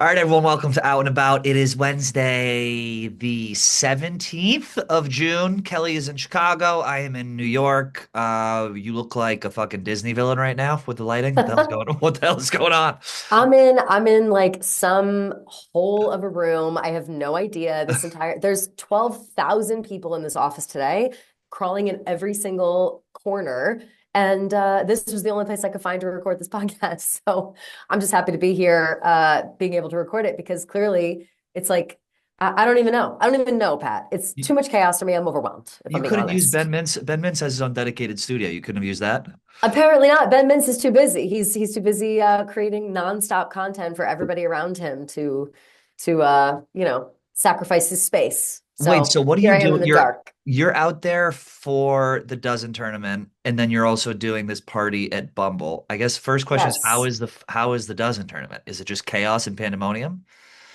All right, everyone, welcome to Out and About. It is Wednesday, the 17th of June. Kelly is in Chicago. I am in New York. You look like a fucking Disney villain right now with the lighting. What the hell's going on? What the hell is going on? I'm in like some hole of a room. I have no idea. There's 12,000 people in this office today, crawling in every single corner. And this was the only place I could find to record this podcast. So I'm just happy to be here, being able to record it because clearly it's like, I don't even know. I don't even know, Pat. It's You, too much chaos for me. I'm overwhelmed, if you I'm being couldn't use Ben honest. Mintz. Ben Mintz has his own dedicated studio. You couldn't have used that. Apparently not. Ben Mintz is too busy. He's too busy creating nonstop content for everybody around him to sacrifice his space. Wait, So so what do here you I am do? in the You're dark. you're out there for the dozen tournament, and then you're also doing this party at Bumble. I guess first question is Yes. how is the dozen tournament? Is it just chaos and pandemonium?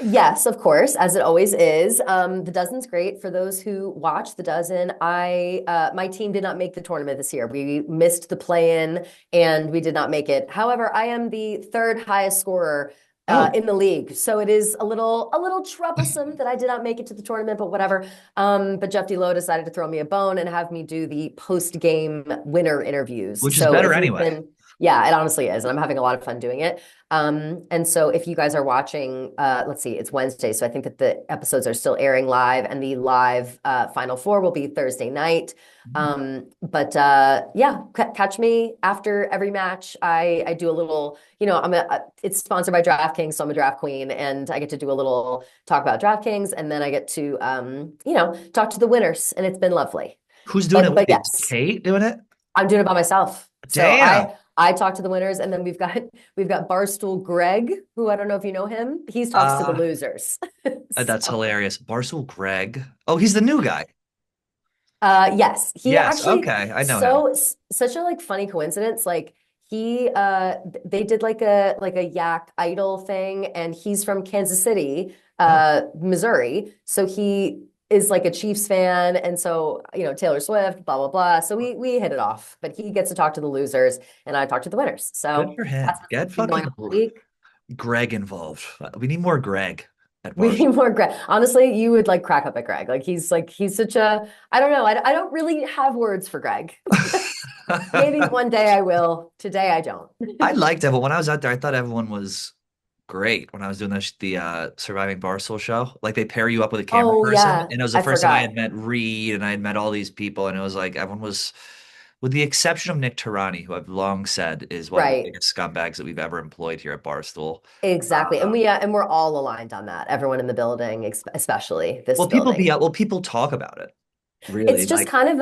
Yes, of course, as it always is. The dozen's great for those who watch the dozen. My team did not make the tournament this year. We missed the play-in and we did not make it. However, I am the third highest scorer Oh, in the league, so it is a little troublesome that I did not make it to the tournament. But whatever. But Jeff D'Lo decided to throw me a bone and have me do the post-game winner interviews. which is So better if you've anyway. been, yeah, it honestly is, and I'm having a lot of fun doing it. And so if you guys are watching, let's see, it's Wednesday. So I think that the episodes are still airing live and the live Final Four will be Thursday night. But yeah, catch me after every match. I do a little, it's sponsored by DraftKings, so I'm a draft queen and I get to do a little talk about DraftKings and then I get to, talk to the winners and it's been lovely. Who's doing it But with but you? Is yes. Kate doing it? I'm doing it by myself. So Damn. I talk to the winners, and then we've got Barstool Greg, who I don't know if you know him. He talks to the Uh, losers. that's So hilarious. Barcel Greg. Oh, he's the new guy. yes, he Yes. actually Okay, I know him. such a like funny coincidence. Like they did like a Yak Idol thing, and he's from Kansas City, Oh, Missouri. So he is like a Chiefs fan, and so Taylor Swift, blah blah blah. So we hit it off. But he gets to talk to the losers, and I talk to the winners. good So for that's him. what's Get been going fucking on all week. Greg involved. We need more Greg at We Barstool. need more Greg. Honestly, you would like crack up at Greg. He's such a I don't know. I don't really have words for Greg. Maybe one day I will. Today I don't. I liked everyone. When I was out there, I thought everyone was great when I was doing the Surviving Barstool show. Like they pair you up with a camera Oh person, yeah, and it was the I first time I had forgot. met Reed and I had met all these people, and it was like everyone was, with the exception of Nick Tarani, who I've long said is one of the Right. biggest scumbags that we've ever employed here at Barstool. Exactly. And Uh, we're all aligned on that. Everyone in the building, especially this building. people talk about it. It's Really, just like, kind of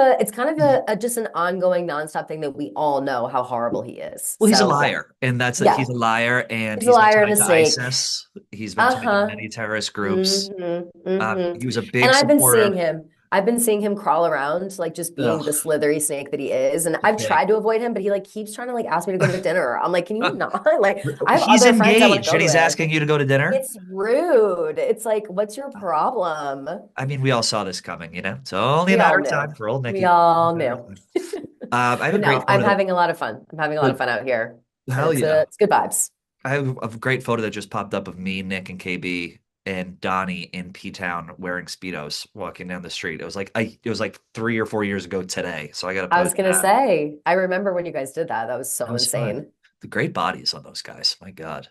a just an ongoing nonstop thing that we all know how horrible he is. well, he's a So yeah. liar, and that's that Yeah. he's a liar, and He's a he's been liar and tied a to snake. ISIS. He's been tied to Uh-huh. many terrorist groups. Mm-hmm. He was a And big I've been seeing supporter. him. I've been seeing him crawl around, like just being the Ugh, slithery snake that he is. And the I've pig. tried to avoid him, but he like keeps trying to like ask me to go to dinner. I'm like, can you not? Like, I have He's other friends I want to engaged go and he's with. asking you to go to dinner. It's rude. It's like, what's your problem? I mean, we all saw this coming, you know? It's only a We matter all of time knew. for old We Nicky. all knew. I have a But no, great I'm photo that, having a lot of fun. I'm having a lot of well, fun out here. And hell it's yeah. it's good vibes. I have a great photo that just popped up of me, Nick, and KB and Donnie in P-Town wearing Speedos walking down the street. It was like 3 or 4 years ago today. So I got to I post was gonna that. say, I remember when you guys did that. That was That so was fun. insane. The great bodies on those guys. My God.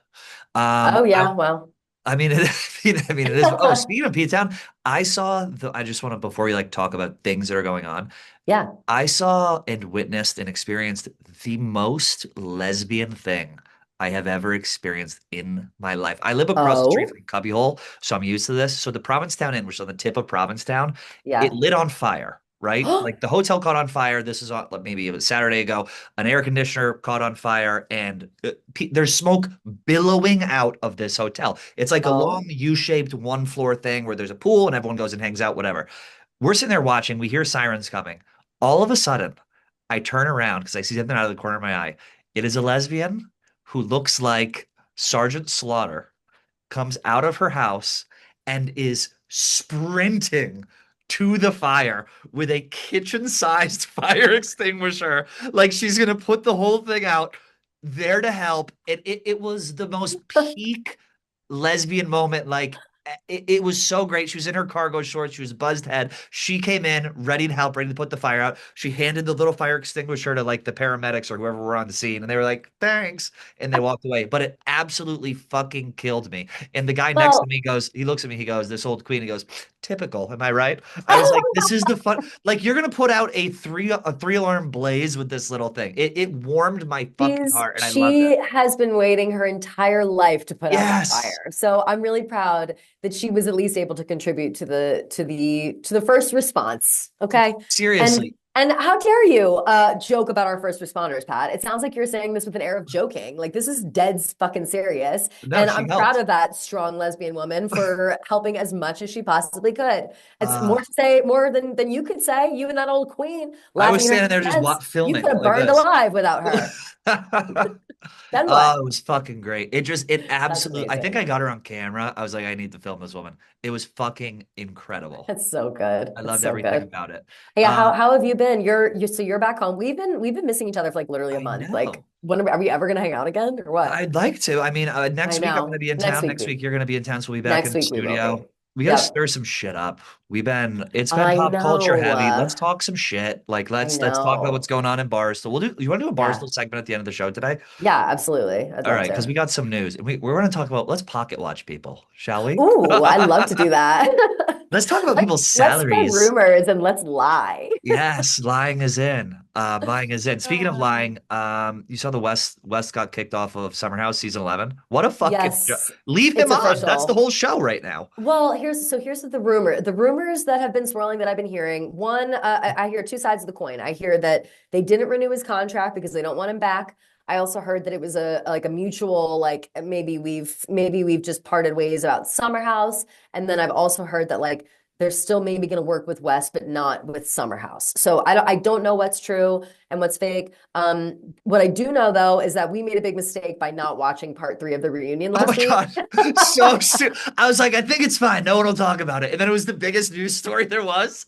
Oh I yeah, well, I mean, it is. Oh, speaking of P-Town, I just want to, before we like talk about things that are going on, yeah. I saw and witnessed and experienced the most lesbian thing I have ever experienced in my life. I live across the street Oh, from Cubbyhole, so I'm used to this. So the Provincetown Inn, which is on the tip of Provincetown, it yeah. lit on fire, right? Like the hotel caught on fire. This is on, like, maybe it was Saturday ago. An air conditioner caught on fire, and there's smoke billowing out of this hotel. It's like a long Oh, U-shaped one floor thing where there's a pool and everyone goes and hangs out, whatever. We're sitting there watching. We hear sirens coming. All of a sudden, I turn around because I see something out of the corner of my eye. It is a lesbian who looks like Sergeant Slaughter, comes out of her house and is sprinting to the fire with a kitchen-sized fire extinguisher. Like she's gonna put the whole thing out, there to help. It was the most peak. lesbian moment. Like it was so great. She was in her cargo shorts. She was buzzed head. She came in ready to help, ready to put the fire out. She handed the little fire extinguisher to like the paramedics or whoever were on the scene, and they were like, "Thanks," and they walked away. But it absolutely fucking killed me. And the guy next to Well, me goes, he looks at me, he goes, "This old queen." He goes, "Typical, am I right?" I was like, "This is the fun. Like you're gonna put out a three alarm blaze with this little thing." It warmed my fucking heart, and I loved it. she has been waiting her entire life to put out that Yes. fire. So I'm really proud that she was at least able to contribute to the first response. Okay. And Seriously. and how dare you joke about our first responders, Pat? It sounds like you're saying this with an air of joking. Like this is dead fucking serious. No, And she I'm proud helped. of that strong lesbian woman for helping as much as she possibly could. It's Uh, more to say, more than you could say, you and that old queen I was laughing her standing there just sense. You could filming have like burned this. alive without her. Then Oh, what? it was fucking great. It That's absolutely, I think I amazing. got her on camera. I was like, I need to film this woman. It was fucking incredible. That's so good. I It's loved so everything good. about it. Yeah, Uh, how have you been? You're so you're back home. We've been missing each other for like literally a I month. Like, know. when are we ever gonna hang out again or what? I'd like to. I mean, I next week I'm going to know. be in Next town. week Next we week you're going to be in town, so we'll be back in next the week we will studio. be. We got to Yep. stir some shit up. It's been I pop culture know. heavy. Let's talk some shit. Like I let's talk about what's know. going on in Barstool. You want to do a Yeah. Barstool segment at the end of the show today? Yeah, absolutely. I'd All love right, because we to. got some news. We're going to talk about let's pocket watch people, shall we? Ooh, I'd love to do that. Let's talk about people's Let's spread salaries. rumors and let's lie. Yes, lying is in. Lying is in. Speaking of Uh, lying, you saw the West got kicked off of Summer House season 11. What a fucking yes, leave it's him on. That's the official. whole show right now. Well, here's the rumors that have been swirling that I've been hearing. One, I hear two sides of the coin. I hear that they didn't renew his contract because they don't want him back. I also heard that it was a like a mutual like maybe we've just parted ways about Summer House. And then I've also heard that like they're still maybe going to work with West, but not with Summer House. So I don't know what's true and what's fake. What I do know though is that we made a big mistake by not watching part three of the reunion Oh my last week. God. So I was like, I think it's fine. No one will talk about it. And then it was the biggest news story there was.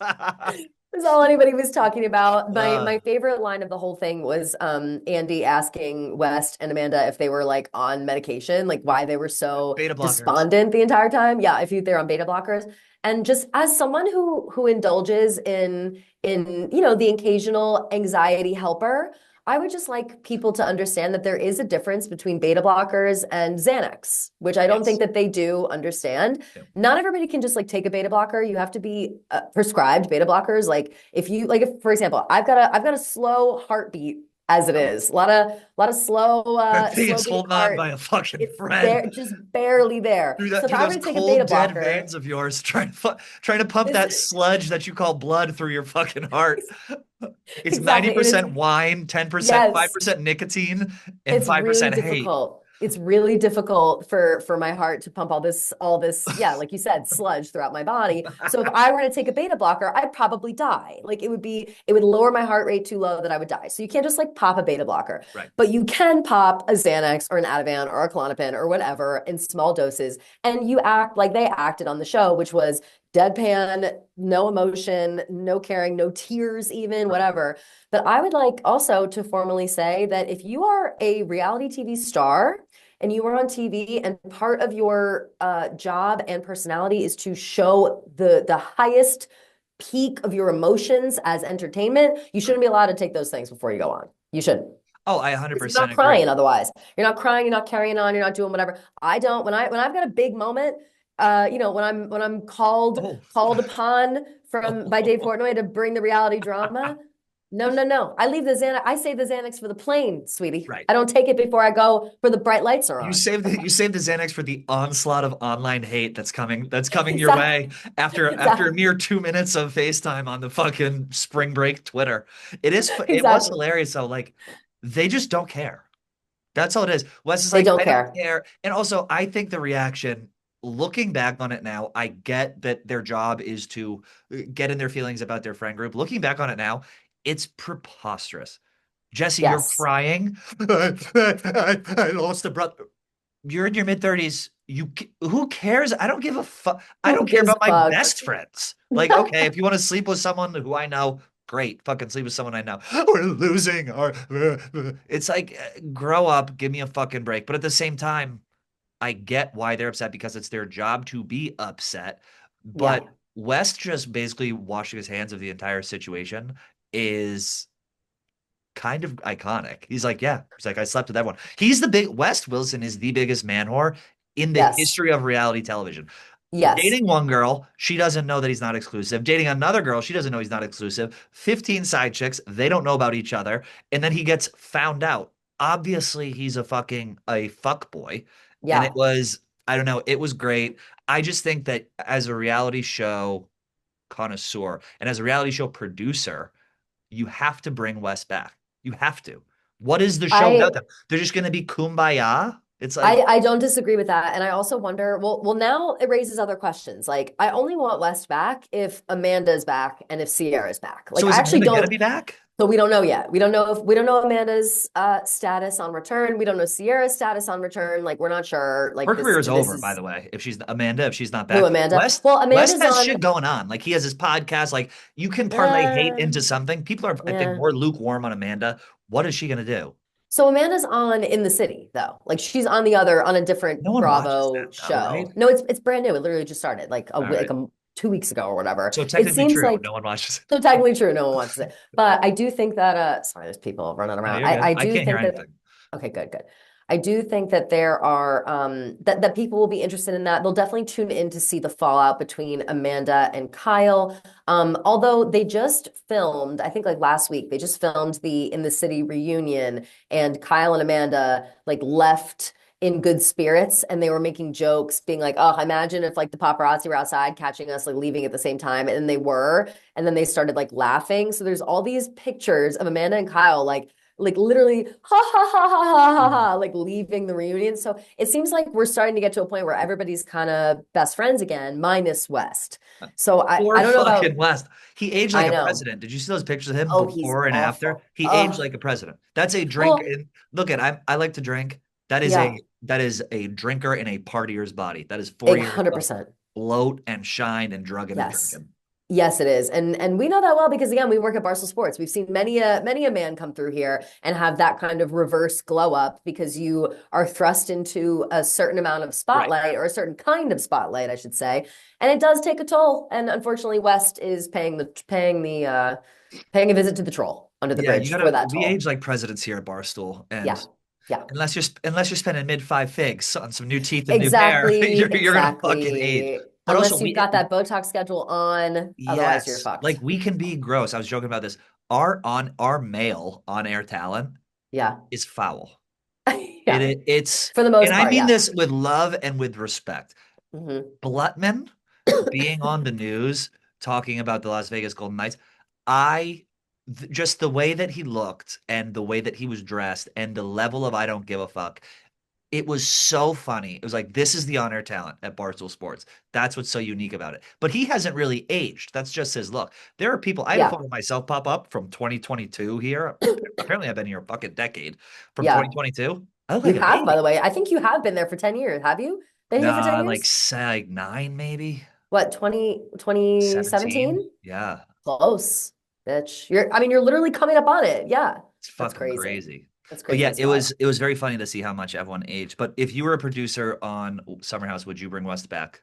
That's all anybody was talking about. My uh, my favorite line of the whole thing was Andy asking West and Amanda if they were like on medication, like why they were so Beta blockers. despondent the entire time. Yeah, if they're on beta blockers. And just as someone who indulges in the occasional anxiety helper, I would just like people to understand that there is a difference between beta blockers and Xanax, which I don't think Yes. that they do understand. Yeah. Not everybody can just like take a beta blocker. You have to be prescribed beta blockers. Like if you like, if for example, I've got a slow heartbeat as it Yep. is. A lot of slow That thing slow is beating holding on by heart. a fucking It's thread there, just barely there. through So if through I were those to take a beta cold, dead blocker, veins of yours, trying to pump this that sludge that you call blood through your fucking heart. It's exactly it is. 90% wine, 10%, Yes. 5% nicotine, and It's really 5% hate. difficult. It's really difficult for my heart to pump all this, yeah, like you said, sludge throughout my body. So if I were to take a beta blocker, I'd probably die. Like it would lower my heart rate too low that I would die. So you can't just like pop a beta blocker, Right. but you can pop a Xanax or an Ativan or a Klonopin or whatever in small doses, and you act like they acted on the show, which was deadpan, no emotion, no caring, no tears, even Right. whatever. But I would like also to formally say that if you are a reality TV star and you are on TV and part of your job and personality is to show the highest peak of your emotions as entertainment, you shouldn't be allowed to take those things before you go on. You shouldn't. Oh, I Because you're 100% not agree. crying otherwise. You're not crying, you're not carrying on, you're not doing whatever. I don't when I've got a big moment, when I'm called Oh. called upon from by Dave Oh. Portnoy to bring the reality drama. No, no, no. I leave the Xanax. I save the Xanax for the plane, sweetie. Right. I don't take it before I go where the bright lights are on. You save the Xanax for the onslaught of online hate that's coming your Exactly. way after a Exactly. mere 2 minutes of FaceTime on the fucking spring break Twitter. It was Exactly. hilarious though. Like they just don't care. That's all it is. Wes is They like, don't I don't care. care. And also, I think the reaction, looking back on it now, I get that their job is to get in their feelings about their friend group. Looking back on it now, it's preposterous. Jesse, you're Yes. crying. I lost a brother. You're in your mid 30s. Who cares? I don't give a fuck. I Who don't care gives about a my fuck? best friends. Like, okay, if you want to sleep with someone who I know, great. Fucking sleep with someone I know. We're losing. It's like, grow up, give me a fucking break. But at the same time, I get why they're upset because it's their job to be upset. But Yeah. West just basically washing his hands of the entire situation is kind of iconic. He's like, yeah, he's like, I slept with everyone. He's the big West Wilson is the biggest man whore in the Yes. history of reality television. Yes. Dating one girl, she doesn't know that he's not exclusive. Dating another girl, she doesn't know he's not exclusive. 15 side chicks, they don't know about each other. And then he gets found out. Obviously, he's a fuck boy. And it Yeah. was, I don't know, it was great. I just think that as a reality show connoisseur and as a reality show producer, you have to bring Wes back. You have to. What is the show without I them? They're just going to be kumbaya. It's like, I don't disagree with that. And I also wonder, well, now it raises other questions. Like, I only want West back if Amanda's back and if Sierra's back. Like, so I is actually Amanda going to don't, be back? so we don't know yet. We don't know Amanda's status on return. We don't know Sierra's status on return. Like, we're not sure. Her Like career is this over, by is the way. If she's Amanda, if she's not who back, Amanda. West Well, West Amanda's has on shit going on. Like he has his podcast. Like you can parlay hate uh into something. People are, I think, yeah. more lukewarm on Amanda. What is she going to do? So Amanda's on In the City though. Like she's on the other on a different No one watches Bravo that though, right? show. No, it's brand new. It literally just started like All right. 2 weeks ago or whatever. So It technically seems true. like No one watches so it. technically true. No one watches it. But I do think that sorry, there's people running No, around. you're good. I I do can't hear think that anything. okay, good, good. I do think that there are that people will be interested in that. They'll definitely tune in to see the fallout between Amanda and Kyle. Although they just filmed, I think like last week, they just filmed the In the City reunion, and Kyle and Amanda like left in good spirits, and they were making jokes being like, oh, imagine if like the paparazzi were outside catching us like leaving at the same time, and they were, and then they started like laughing. So there's all these pictures of Amanda and Kyle like literally ha ha ha ha ha ha Mhm. ha like leaving the reunion. So it seems like we're starting to get to a point where everybody's kind of best friends again, minus West. So Poor I don't know fucking about West. He aged like I a know. president. Did you see those pictures of him Oh, he's before and after? awful. He aged Oh, like a president. That's a drink. well, And look at I like to drink. yeah, That is a drinker in a partier's body. That is 4 years of 100%. bloat and shine and drugging and Yes. drinking. Yes, it is. And we know that well because again, we work at Barstool Sports. We've seen many a man come through here and have that kind of reverse glow up because you are thrust into a certain amount of Right. spotlight or a certain kind of spotlight, I should say. And it does take a toll. And unfortunately, West is paying a visit to the troll under the Yeah, you bridge for gotta that we age toll. like presidents here at Barstool. And Yeah. Yeah. unless you're spending mid five figs on some new teeth and new hair, Exactly, you're gonna fucking age. exactly. But also Unless you've got that Botox schedule on, otherwise you're yes, like fucked. we can be gross. I was joking about this. Our male on air talent Yeah. is foul. Yeah. It's For the and most I part, mean yeah. this with love and with respect. Hmm. Blutman being on the news talking about the Las Vegas Golden Knights, I just the way that he looked and the way that he was dressed and the level of I don't give a fuck. It was so funny. It was like, this is the on-air talent at Barstool Sports. That's what's so unique about it. But he hasn't really aged. That's just his look. There are people, I had a Yeah. photo of myself pop up from 2022 here. Apparently, I've been here a fucking decade. From Yeah. 2022, I look You like a have, by the baby. way. I think you have been there for 10 years. Have you been here for 10 Nah, like, years? like nine, maybe What, 2017? 17. Yeah, Close, bitch. I mean, you're literally coming up on it. Yeah. it's That's fucking crazy. crazy. That's But crazy yeah, as fuck. it was very funny to see how much everyone aged. But if you were a producer on Summer House, would you bring West back?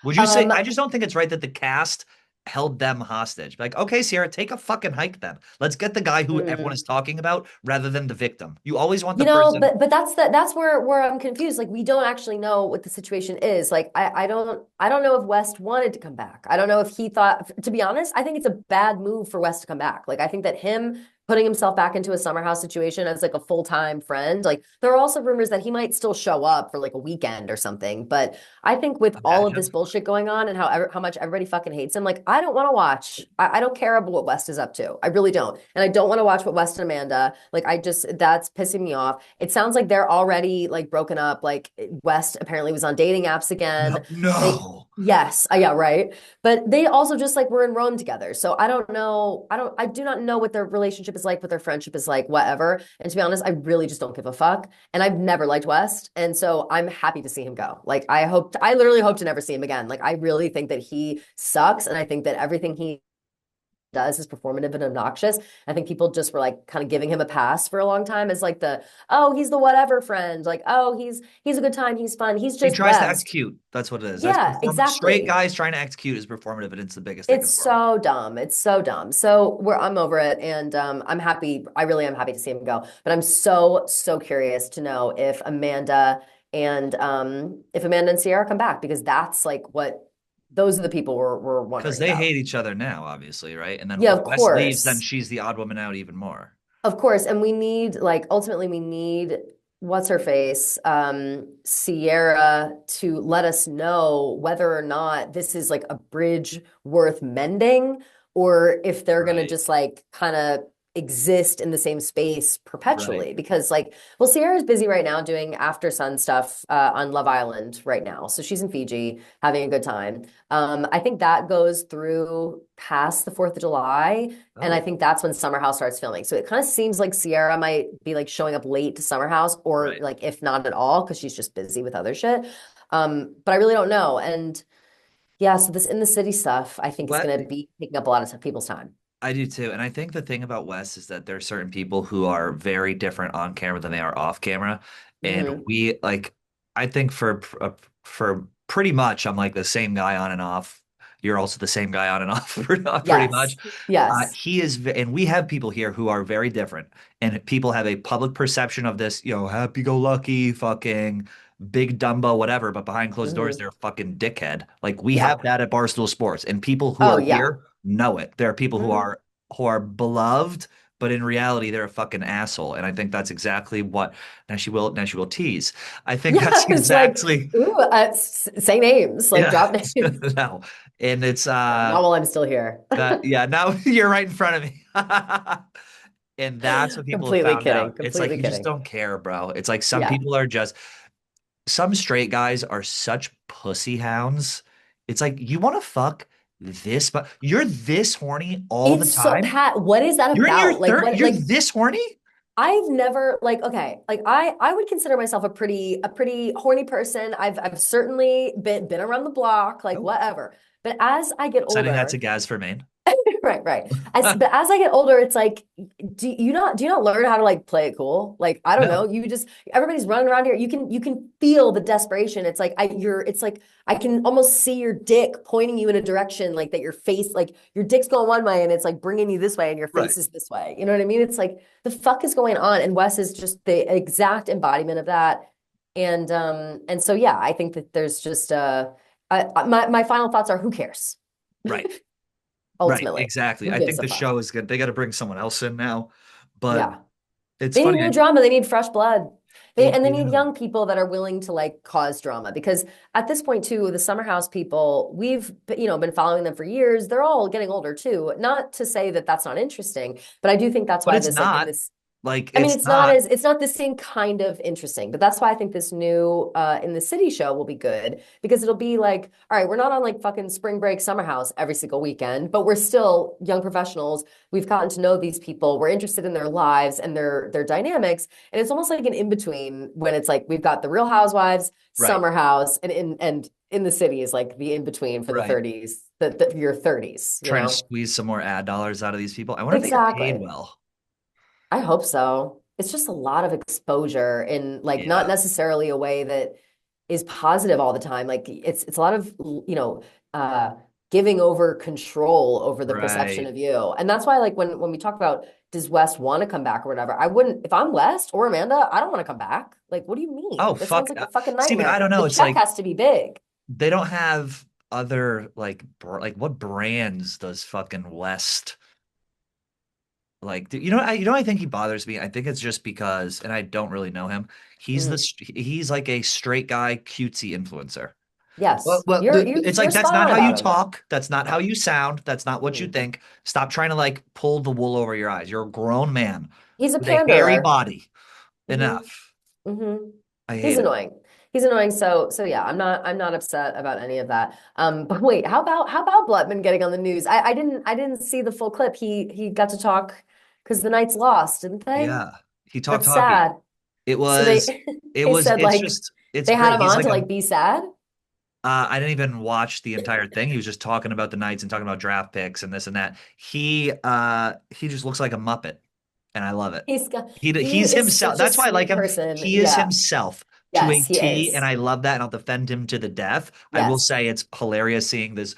Would you say, Um, I just don't think it's right that the cast held them hostage. Like, okay, Sierra, take a fucking hike then. Let's get the guy who everyone mm. is talking about rather than the victim. You always want You the know, person. but that's where I'm confused. Like we don't actually know what the situation is. Like I don't know if West wanted to come back. I don't know if he thought, to be honest, I think it's a bad move for West to come back. Like I think that him putting himself back into a summer house situation as like a full-time friend, like there are also rumors that he might still show up for like a weekend or something. But I think with all of this Imagine. bullshit going on and how much everybody fucking hates him, like I don't want to watch. I don't care about what West is up to. I really don't. And I don't want to watch what West and Amanda, like I just that's pissing me off. It sounds like they're already like broken up. Like West apparently was on dating apps again. No, They no. yes, yeah, right. But they also just like were in Rome together. So I don't know. I do not know what their relationship is like, what their friendship is like, whatever. And to be honest, I really just don't give a fuck. And I've never liked West. And so I'm happy to see him go. Like I literally hope to never see him again. Like I really think that he sucks. And I think that everything he does is performative and obnoxious. I think people just were like kind of giving him a pass for a long time as like the, oh, he's the whatever friend. Like, oh, he's a good time, he's fun. He's He just tries to act West. cute. That's what it is. That's Yeah, straight exactly. guys trying to act cute is performative, and it's the biggest thing in It's the world. so dumb. It's so dumb. So I'm over it, and I'm happy. I really am happy to see him go. But I'm so curious to know if Amanda and Sierra come back because that's like what those are the people we're Because wondering they about. hate each other now, obviously, right? And then Yeah, if of Wes leaves, then course. she's the odd woman out even more. Of course. And we need like ultimately we need what's her face, Sierra to let us know whether or not this is like a bridge worth mending or if they're gonna Right. just like kind of exist in the same space Right. perpetually. Because like, well, Sierra's busy right now doing after sun stuff on Love Island right now. So she's in Fiji having a good time. I think that goes through past the 4th of July. And I Oh, think that's when Summer House starts filming. So it kind of seems like Sierra might be like showing up late to Summer House or right. like if not at all, because she's just busy with other shit. But I really don't know. And yeah, so this in the city stuff, I think is What going to be taking up a lot of people's time. I do too. And I think the thing about Wes is that there are certain people who are very different on camera than they are off camera. And Hmm. we like, I think for pretty much, I'm like the same guy on and off. You're also the same guy on and off pretty much. Yes. Yes. He is, and we have people here who are very different, and people have a public perception of this, happy-go-lucky, fucking big Dumbo, whatever. But behind closed doors, Hmm. they're a fucking dickhead. Like we Yeah. have that at Barstool Sports, and people who Oh, are yeah. here know it. There are people Hmm. who are beloved, but in reality, they're a fucking asshole. And I think that's exactly what now she will tease. I think Yeah. that's It's like, exactly ooh, say names, like yeah. drop names. No, and it's Not while I'm still here. that yeah, now you're right in front of me. And that's what people have Completely found kidding. out. It's like Completely you just kidding. don't care, bro. It's like some Yeah. people are just some straight guys are such pussy hounds. It's like you want to fuck this, but you're this horny all the It's so time. Pat, what is that You're in your about? Like third, what you're like this horny? I've never like okay, like I would consider myself a pretty horny person. I've certainly been around the block, like Oh, whatever. But as I get sending that to older, Gaz for Maine. right, right. But as I get older, it's like, do you not learn how to like play it cool? Like, I don't know. No, You just everybody's running around here. You can feel the desperation. It's like it's like I can almost see your dick pointing you in a direction, like that your face, like your dick's going one way and it's like bringing you this way and your right, face is this way. You know what I mean? It's like the fuck is going on? And Wes is just the exact embodiment of that. And so yeah, I think that there's just my final thoughts are who cares? right, right, Ultimately. exactly. Who I gives think a the fuck? show is good. They got to bring someone else in now, but Yeah. it's They need funny. new drama. They need fresh blood. They They need do. young people that are willing to like cause drama because at this point too, the Summer House people, we've been following them for years. They're all getting older too. Not to say that that's not interesting, but I do think that's But why it's this like in not this like I mean, it's it's not not as it's not the same kind of interesting, but that's why I think this new in the city show will be good because it'll be like, all right, we're not on like fucking spring break summer house every single weekend, but we're still young professionals. We've gotten to know these people. We're interested in their lives and their dynamics, and it's almost like an in between when it's like we've got the Real Housewives, right, summer house, and in the city is like the in between for the right. 30s, your 30s, Trying to squeeze some more ad dollars out of these people. I wonder if they get paid Exactly. well. I hope so. It's just a lot of exposure in like not Yeah, necessarily a way that is positive all the time. Like it's a lot of uh giving over control over the perception right. of you. And that's why like when we talk about does West want to come back or whatever, I wouldn't if I'm West or Amanda, I don't want to come back. Like what do you Oh mean? This sounds fuck. like a fucking See, but I nightmare. don't The know. It's check like has to be big. they don't have other like like what brands does fucking West like? You know I think he bothers me. I think it's just because, and I don't really know him. Mhm. He's like a straight guy cutesy influencer. Yes. It's You're like that's spot not on how you about him. talk. That's not how you sound. That's not what you Mhm. think. Stop trying to like pull the wool over your eyes. You're a grown man He's a with a hairy panderer. body. Hmm. Enough. hmm I He's hate it. annoying. He's annoying. So yeah, I'm not upset about any of that. But wait, how about Blutman getting on the news? I didn't see the full clip. He got to talk because the Knights lost, didn't they? Yeah. He talked That's hockey. sad. It So was they they said it's like just it's they had great. him He's on like to a like be sad. I didn't even watch the entire thing. He was just talking about the Knights and talking about draft picks and this and that. He just looks like a Muppet, and I love it. He He's is himself. such a That's why I like sweet him. person. He is Yeah. himself to a Yes, he T, and is. I love that, and I'll defend him to the death. I will Yes. say it's hilarious seeing this,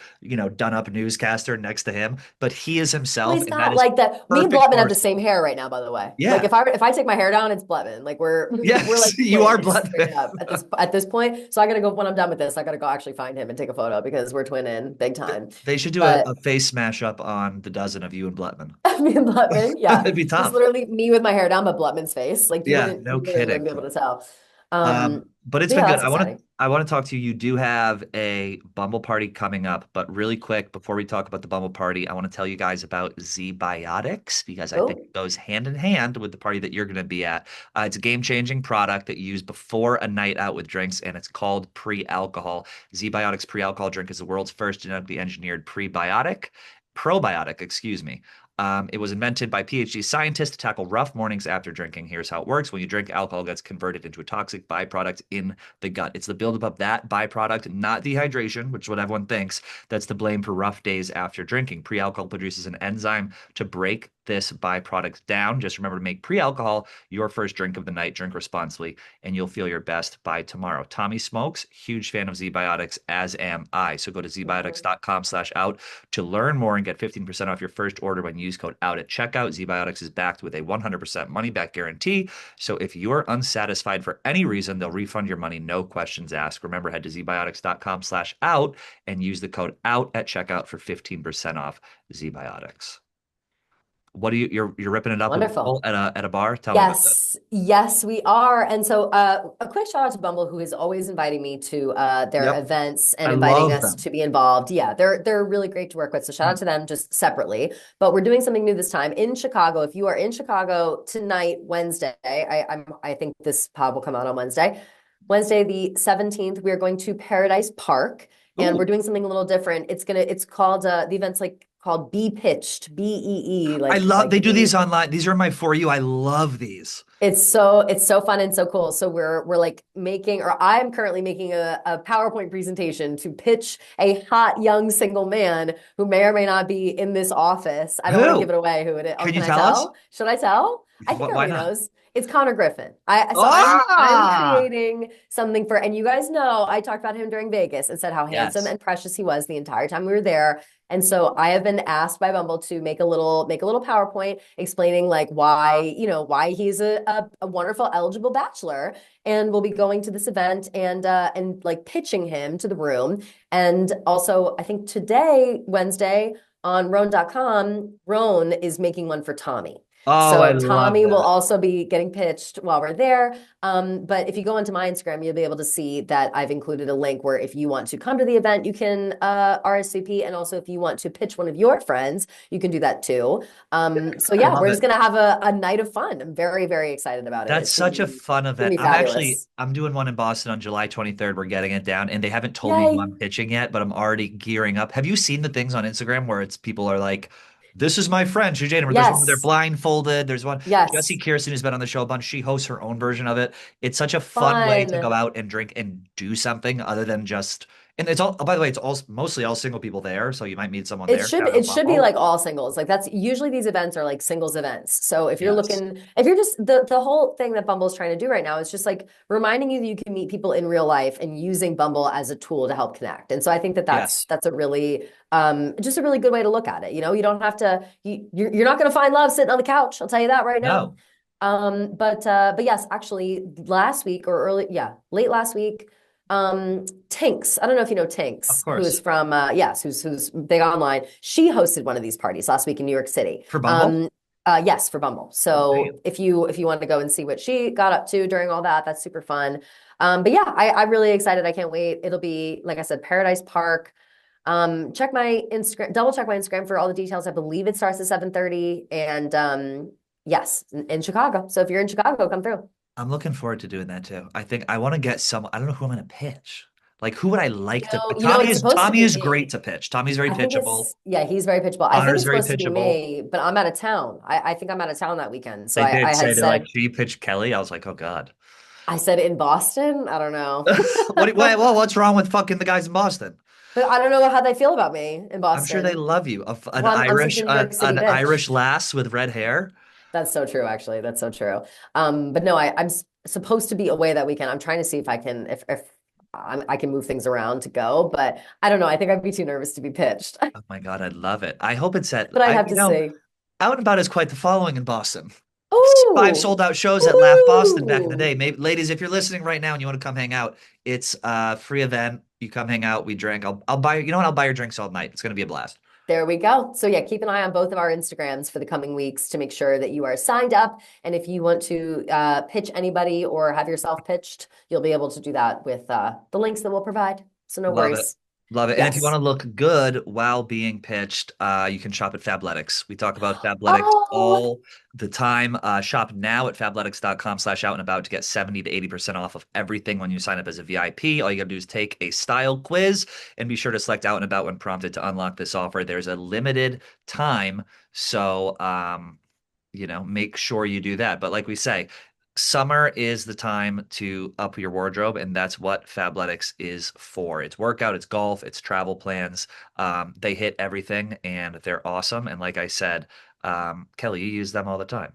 done up newscaster next to him, but he is Well, himself, he's and that got is like that. Me and perfect Blevin for have our the sport. same hair right now, by the way. Like Yeah. if I take my hair down, it's Blevin. Like we're Yes, like you are twins blood. straight up at this point. So I gotta go when I'm done with this. I gotta go actually find him and take a photo because we're twinning big time. They should do a But face smash up on the dozen of you and Blutman. me and Blevin, yeah, It'd be just tough. literally me with my hair down, but Blevman's face. Like Yeah, you no literally kidding. wouldn't be able to tell. But it's But been yeah, good. that's I want to exciting. I want to talk to you. You do have a Bumble party coming up, but really quick before we talk about the Bumble party, I want to tell you guys about Zbiotics because I think Oh, it goes hand in hand with the party that you're going to be at. It's a game-changing product that you use before a night out with drinks, and it's called pre-alcohol. Zbiotics pre-alcohol drink is the world's first genetically engineered probiotic, excuse me. It was invented by PhD scientists to tackle rough mornings after drinking. Here's how it works. When you drink, alcohol gets converted into a toxic byproduct in the gut. It's the buildup of that byproduct, not dehydration, which is what everyone thinks, that's to blame for rough days after drinking. Pre-alcohol produces an enzyme to break this byproduct down. Just remember to make pre-alcohol your first drink of the night. Drink responsibly, and you'll feel your best by tomorrow. Tommy smokes, huge fan of Zbiotics, as am I. So go to mhm. zbiotics.com/out to learn more and get 15% off your first order when you use code OUT at checkout. Zbiotics is backed with a 100% money back guarantee. So if you're unsatisfied for any reason, they'll refund your money, no questions asked. Remember, head to zbiotics.com/out and use the code OUT at checkout for 15% off Zbiotics. What do you're ripping it up with Bumble Wonderful. at a bar? Tell me about that. Yes, yes, we are. And so, a quick shout out to Bumble, who is always inviting me to their Yep. events and I inviting love us them. to be involved. Yeah, they're really great to work with. So shout out to them just separately. But we're doing something new this time in Chicago. If you are in Chicago tonight, Wednesday, I think this pod will come out on Wednesday. Wednesday the 17th, we are going to Paradise Park, and we're Ooh, doing something a little different. It's called the event's like called Be Pitched, BEE, I like love they like do be these online. These are my for you. I love these. it's so fun and so cool. So we're like making, or I'm currently making a PowerPoint presentation to pitch a hot young single man who may or may not be in this office. I don't want to give Who? it away who it is. Oh, Can you can I tell us? tell? Should I tell? I think Why everybody not? knows. It's Connor Griffin. I'm Ah, creating something for, and you guys know I talked about him during Vegas and said how handsome yes. and precious he was the entire time we were there. And so I have been asked by Bumble to make a little PowerPoint explaining like why he's a wonderful eligible bachelor. And we'll be going to this event and like pitching him to the room. And also, I think today, Wednesday, on Roan.com, Roan is making one for Tommy. Oh, I So love Tommy will that. also be getting pitched while we're there. But if you go onto my Instagram, you'll be able to see that I've included a link where if you want to come to the event, you can RSVP. And also if you want to pitch one of your friends, you can do that too. So I yeah, love we're just it. gonna have a night of fun. I'm very, very excited about it. That's such a fun It's gonna event. be fabulous. I'm doing one in Boston on July 23rd. We're getting it down, and they haven't told me who Yay. I'm pitching yet, but I'm already gearing up. Have you seen the things on Instagram where it's people are like, "This is my friend, she's Jane," or there's one where they're Yes. blindfolded. There's one Jesse Yes. Kirsten who's been on the show a bunch. She hosts her own version of it. It's such a fun way to go Fun. out and drink and do something other than just. And it's all. Oh, by the way, it's all mostly all single people there, so you might meet someone It there. should Shout it out should be Bumble. like all singles. Like that's usually these events are like singles events. So Yes. if you're just the whole thing that Bumble's trying to do right now is just like reminding you that you can meet people in real life and using Bumble as a tool to help connect. And so I think that Yes. that's a really just a really good way to look at it. You know, you don't have to you're not going to find love sitting on the couch. I'll tell you that right now. No. But yes, actually last week or late last week, Tinks, I don't know if you know Of Tinks, who is course. from yes, who's big online. She hosted one of these parties last week in New York City. For Bumble? Yes, for Bumble. Oh, So damn. if you want to go and see what she got up to during all that, that's super fun. But yeah, I'm really excited. I can't wait. It'll be, like I said, Paradise Park. Check my Instagram, double check my Instagram for all the details. I believe it starts at 7:30. And yes, in Chicago. So if you're in Chicago, come through. I'm looking forward to doing that too. I think I want to get some. I don't know who I'm going to pitch. Like, who would I like to? It's supposed to Tommy be is great me. to pitch. Tommy's very I think pitchable. yeah, he's very pitchable. I think Connor's it's very supposed to be pitchable. me, but I'm out of town. I think I'm out of town that weekend. So They did I say had they're like, said, "Should you pitch Kelly?" I was like, "Oh God." I said in Boston. I don't know. Well, what's wrong with fucking the guys in Boston? But I don't know how they feel about me in I'm sure they Boston. love you. Well, I'm such a New York City An bitch. Irish lass with red hair. That's so true, actually. That's so true. But no, I'm supposed to be away that weekend. I'm trying to see if I can, if I can move things around to go, but I don't know. I think I'd be too nervous to be pitched. Oh my God, I love it. I hope it's at, But I'd have to see. Out and About is quite the following in Boston. Five Oh, sold out shows at Laugh Boston back in the ooh. day. Maybe, ladies, if you're listening right now and you want to come hang out, it's a free event. You come hang out, we drink. I'll buy, you know what? I'll buy your drinks all night. It's going to be a blast. There we go. So yeah, keep an eye on both of our Instagrams for the coming weeks to make sure that you are signed up. And if you want to pitch anybody or have yourself pitched, you'll be able to do that with the links that we'll provide. So no Love it. worries. Love it. And if you want Yes. to look good while being pitched, you can shop at Fabletics. We talk about Fabletics Oh, all the time. Shop now at fabletics.com/out and about to get 70 to 80% off of everything when you sign up as a VIP. All you got to do is take a style quiz and be sure to select out and about when prompted to unlock this offer. There's a limited time. So, make sure you do that. But like we say, summer is the time to up your wardrobe, and that's what Fabletics is for. It's workout, it's golf, it's travel plans. They hit everything, and they're awesome. And like I said, Kelly, you use them all the time.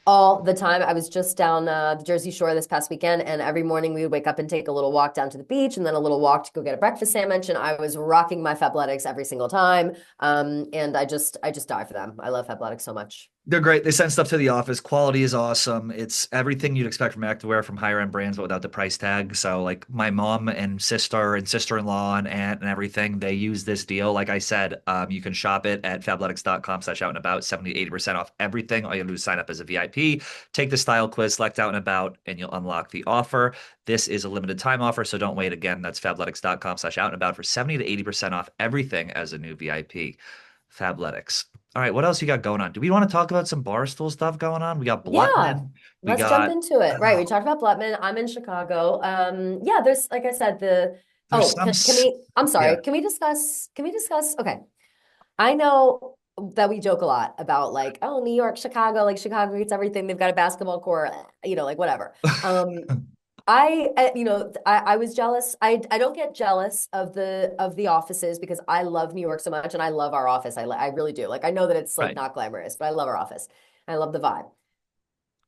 all the time. I was just down the Jersey Shore this past weekend, and every morning we would wake up and take a little walk down to the beach, and then a little walk to go get a breakfast sandwich. And I was rocking my Fabletics every single time. And I just die for them. I love Fabletics so much. They're great. They send stuff to the office. Quality is awesome. It's everything you'd expect from activewear from higher end brands, but without the price tag. So, like my mom and sister-in-law and aunt and everything, they use this deal. Like I said, you can shop it at fabletics.com/out and about, 70 to 80% off everything. All you have to do is sign up as a VIP, take the style quiz, select out and about, and you'll unlock the offer. This is a limited time offer, so don't wait again. That's fabletics.com/out and about for 70 to 80% off everything as a new VIP. Fabletics. All right, what else you got going on? Do we want to talk about some Barstool stuff going on? We got Yeah, Blutman. We let's jump got into it. Right, we oh, talked about Blutman. I'm in Chicago. Yeah, there's like I said, the there's oh, some can we? I'm yeah. sorry. Can we discuss? Can we discuss? Okay, I know that we joke a lot about like, oh, New York, Chicago, like Chicago gets everything. They've got a basketball court, like whatever. I was jealous. I don't get jealous of the offices because I love New York so much and I love our office. I really do. Like I know that it's like Right. not glamorous, but I love our office. I love the vibe.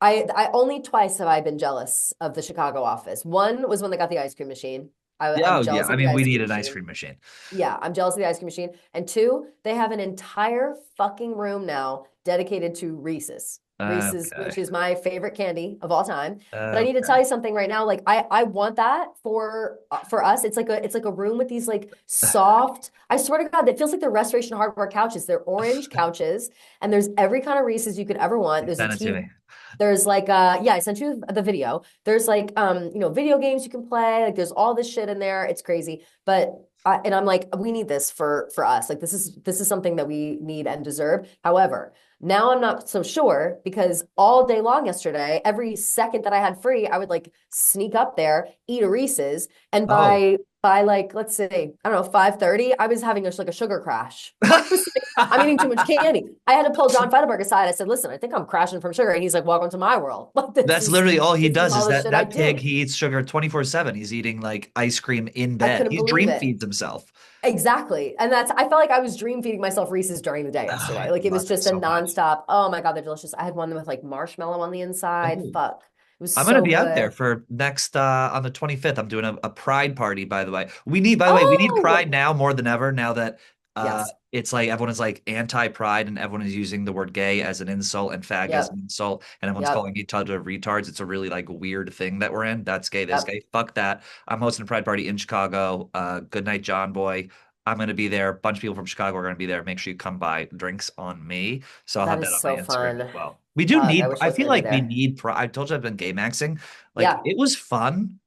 I only twice have I been jealous of the Chicago office. One was when they got the ice cream machine. Yeah, I'm oh yeah. jealous I of the mean, we ice need cream an ice machine. cream machine. Yeah, I'm jealous of the ice cream machine. And two, they have an entire fucking room now dedicated to Reese's. Reese's, Okay. which is my favorite candy of all time. But I need to tell Okay. you something right now. Like I want that for us. It's like a room with these like soft. I swear to God, that feels like the Restoration Hardware couches. They're orange couches, and there's every kind of Reese's you could ever want. There's a Send it to TV. me. There's like yeah, I sent you the video. There's like video games you can play. Like there's all this shit in there. It's crazy. But and I'm like, we need this for us. Like this is something that we need and deserve. However, now I'm not so sure because all day long yesterday, every second that I had free, I would like sneak up there, eat a Reese's, and Oh. by like let's say I don't know 5:30, I was having like a sugar crash. I was like, I'm eating too much candy. I had to pull John Feidelberg aside. I said, "Listen, I think I'm crashing from sugar." And he's like, "Welcome to my world. Like this That's is literally all he this is does is all the that shit I that pig, do." he eats sugar 24/7. He's eating like ice cream in I bed. couldn't He believe dream it. feeds himself. Exactly. And I felt like I was dream feeding myself Reese's during the day Oh, I yesterday. Like it was love it just a so much. nonstop. Oh my God, they're delicious. I had one with like marshmallow on the inside. Oh. Fuck. It was I'm gonna so be out there good. for next on the 25th. I'm doing a pride party, by the way. We need pride Oh, now more than ever, now that yes. it's like everyone is like anti-pride and everyone is using the word gay as an insult and fag as an Yep. insult, and everyone's Yep. calling each other retards. It's a really like weird thing that we're in. That's gay, this Yep. gay. Fuck that. I'm hosting a pride party in Chicago. Good night, John Boy. I'm gonna be there. A bunch of people from Chicago are gonna be there. Make sure you come by. Drinks on me. So I'll That have that is on my so Instagram as fun. well. We do Fuck. I need, wish I I was feel gonna be like we there. need pride. I told you I've been gay maxing. Like Yeah. it was fun,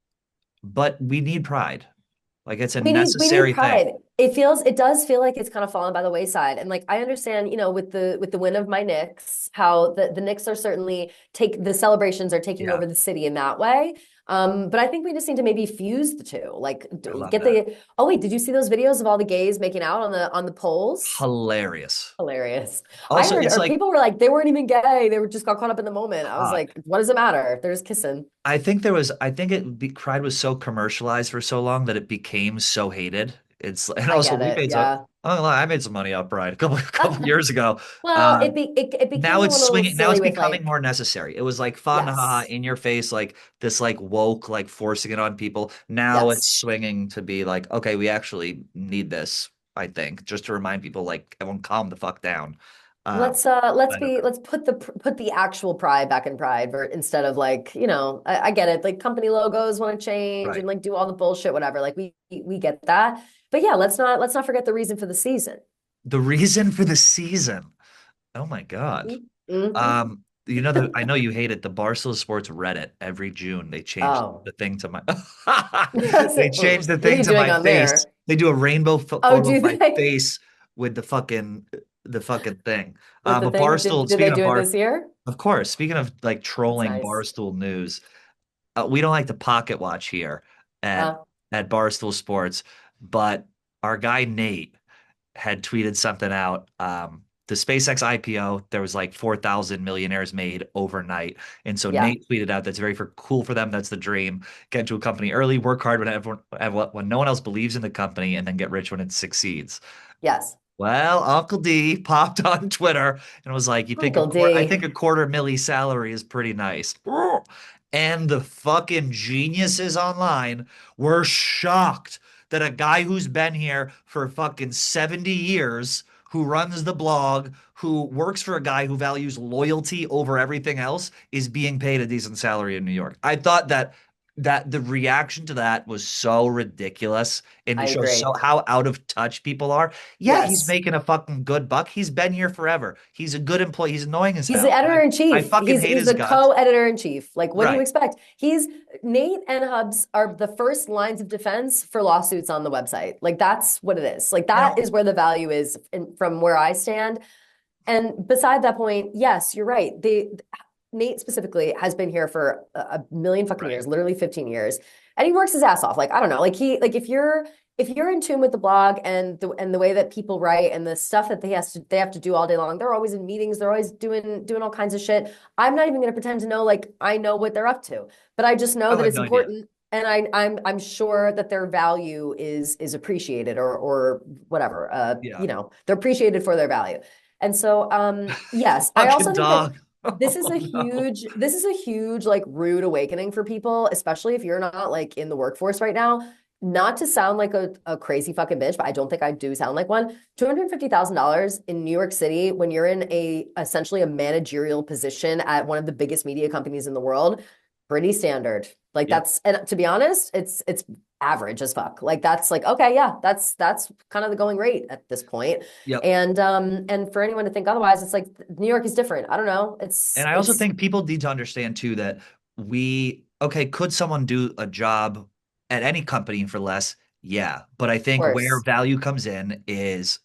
but we need pride. Like it's a We need necessary thing. pride. It does feel like it's kind of fallen by the wayside. And like I understand, with the win of my Knicks, how the Knicks are certainly take the celebrations are taking Yeah. over the city in that way. But I think we just need to maybe fuse the two. Like I love get that. the oh wait, did you see those videos of all the gays making out on the poles? Hilarious. Hilarious. I Also, heard, it's or like people were like, they weren't even gay. They were just got caught up in the moment. I was God. like, what does it matter? They're just kissing. I think Pride was so commercialized for so long that it became so hated. And I also get we it. made some, Yeah. I'm not gonna lie, I made some money off Pride a couple years ago. Well, Um, it Now became a it's little swinging, now it's silly with becoming like, more necessary. It was like fun, haha, yes, in your face, like this like woke, like forcing it on people. Now it's yes. swinging to be like, okay, we actually need this, I think, just to remind people like everyone calm the fuck down. Um, I don't know. Let's put the actual pride back in pride instead of like, I get it. Like company logos want to change Right. and like do all the bullshit, whatever. Like we get that. But yeah, let's not forget the reason for the season. The reason for the season. Oh my God. Hmm. I know you hate it. The Barstool Sports Reddit every June they change Oh. the thing to my they change What the are thing you to doing my on face. there? They do a rainbow Oh, photo of do my they? face with the fucking thing. With the But thing, did they do it this year? of course, speaking of like That's trolling nice. Barstool News, we don't like to pocket watch here at Uh, Barstool Sports, but our guy Nate had tweeted something out. The SpaceX IPO, there was like 4,000 millionaires made overnight. And so yeah. Nate tweeted out that's cool for them. That's the dream. Get into a company early, work hard when no one else believes in the company, and then get rich when it succeeds. Yes. Well, Uncle D popped on Twitter and was like, Uncle I D. think a quarter milli salary is pretty nice." And the fucking geniuses online were shocked that a guy who's been here for fucking 70 years, who runs the blog, who works for a guy who values loyalty over everything else, is being paid a decent salary in New York. I thought that the reaction to that was so ridiculous and I it shows agree. so how out of touch people are. Yeah, he's Yes. making a fucking good buck. He's been here forever. He's a good employee. He's annoying as He's the hell. editor in I chief. fucking hate He's his the guts. co-editor in chief. Like, what do you Right. expect? He's Nate and Hubs are the first lines of defense for lawsuits on the website. Like, that's what it is. Like, that Now, is where the value is from where I stand. And beside that point, yes, you're right. Nate specifically has been here for a million fucking right. years, literally 15 years, and he works his ass off. Like I don't know, like if you're in tune with the blog and the way that people write and the stuff that they have to do all day long, they're always in meetings, they're always doing all kinds of shit. I'm not even going to pretend to know like I know what they're up to, but I just know I that have it's no idea. important. And I'm sure that their value is appreciated or whatever. Yeah. They're appreciated for their value. And so, yes, I also Fucking think that dog. Oh no. this is a huge like rude awakening for people, especially if you're not like in the workforce right now. Not to sound like a crazy fucking bitch, but I don't think I do sound like one. $250,000 in New York City when you're in a essentially a managerial position at one of the biggest media companies in the world, pretty standard. Like Yep. and to be honest, it's average as fuck. Like that's like, okay, yeah, that's kind of the going rate at this point. Yep. And for anyone to think otherwise, it's like New York is different. I don't know. And I also It's think people need to understand too that could someone do a job at any company for less? Yeah. But I think where worse. value comes in is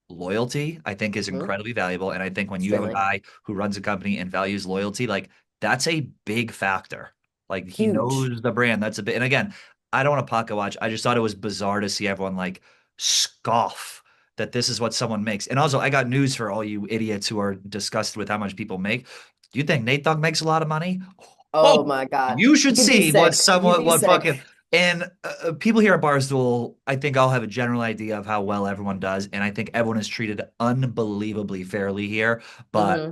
loyalty, I think is Mhm. incredibly valuable. And I think when you have a Extremely guy who runs a company and values loyalty, like that's a big factor. Like he huge. knows the brand. That's a bit, and again, I don't want to pocket watch. I just thought it was bizarre to see everyone like scoff that this is what someone makes. And also, I got news for all you idiots who are disgusted with how much people make. Do you think Nate Dogg makes a lot of money? Oh Oh, my God. you should You'd be see what sick. You'd someone, be what fucking, sick. and people here at Barstool, I think I'll have a general idea of how well everyone does. And I think everyone is treated unbelievably fairly here. But Hmm.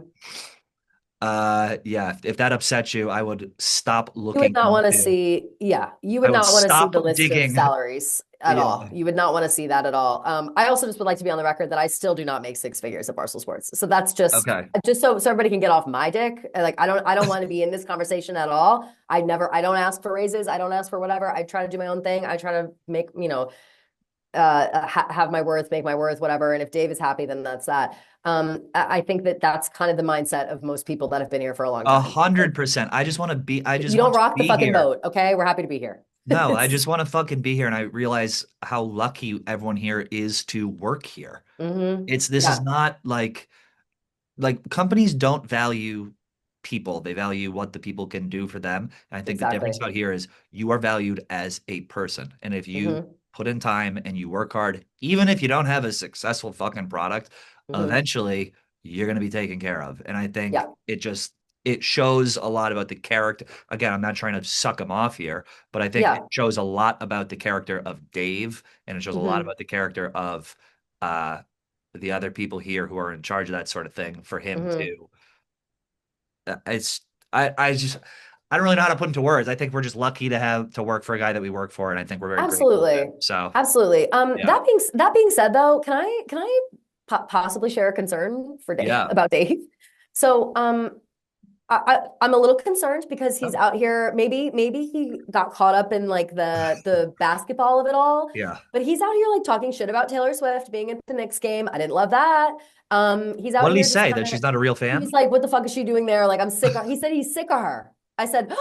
yeah, if that upsets you, I would stop You would looking not want to into, see, yeah, you I would would not want to see stop the list of digging. salaries at all. Yeah. You would not want to see that at all. I also just would like to be on the record that I still do not make six figures at Barstool Sports. So that's Okay. just so everybody can get off my dick. Like I don't want to be in this conversation at all. I don't ask for raises. I don't ask for whatever. I try to do my own thing. I try to make, have my worth, make my worth, whatever. And if Dave is happy, then that's that. I think that that's kind of the mindset of most people that have been here for a long A time. Like, 100%. I just you don't want to rock the be fucking here. boat, okay? We're happy to be here. No, I just want to fucking be here. And I realize how lucky everyone here is to work here. This is Yeah. not like companies don't value people. They value what the people can do for them. And I think the difference Exactly. out here is you are valued as a person. And if you Hmm. put in time and you work hard, even if you don't have a successful fucking product, Hmm. eventually you're going to be taken care of. And I think Yeah. it shows a lot about the character. Again, I'm not trying to suck him off here, but I think it Yeah. shows a lot about the character of Dave, and it shows a lot Hmm. about the character of uh the other people here who are in charge of that sort of thing for him Hmm. to it's I just I don't really know how to put into words. I think we're just lucky to have to work for a guy that we work for, and I think we're very grateful of it. Absolutely. So Absolutely. yeah. That being said though, can I possibly share a concern for Dave Yeah. about Dave? So, I'm a little concerned because he's Oh, out here. Maybe he got caught up in like the basketball of it all, yeah. but he's out here like talking shit about Taylor Swift being at the Knicks game. I didn't love that. He's What out did he here just say? kind That of. she's not a real He's fan? like, "What the fuck is she doing there?" Like, I'm sick. He said he's sick of her. I said,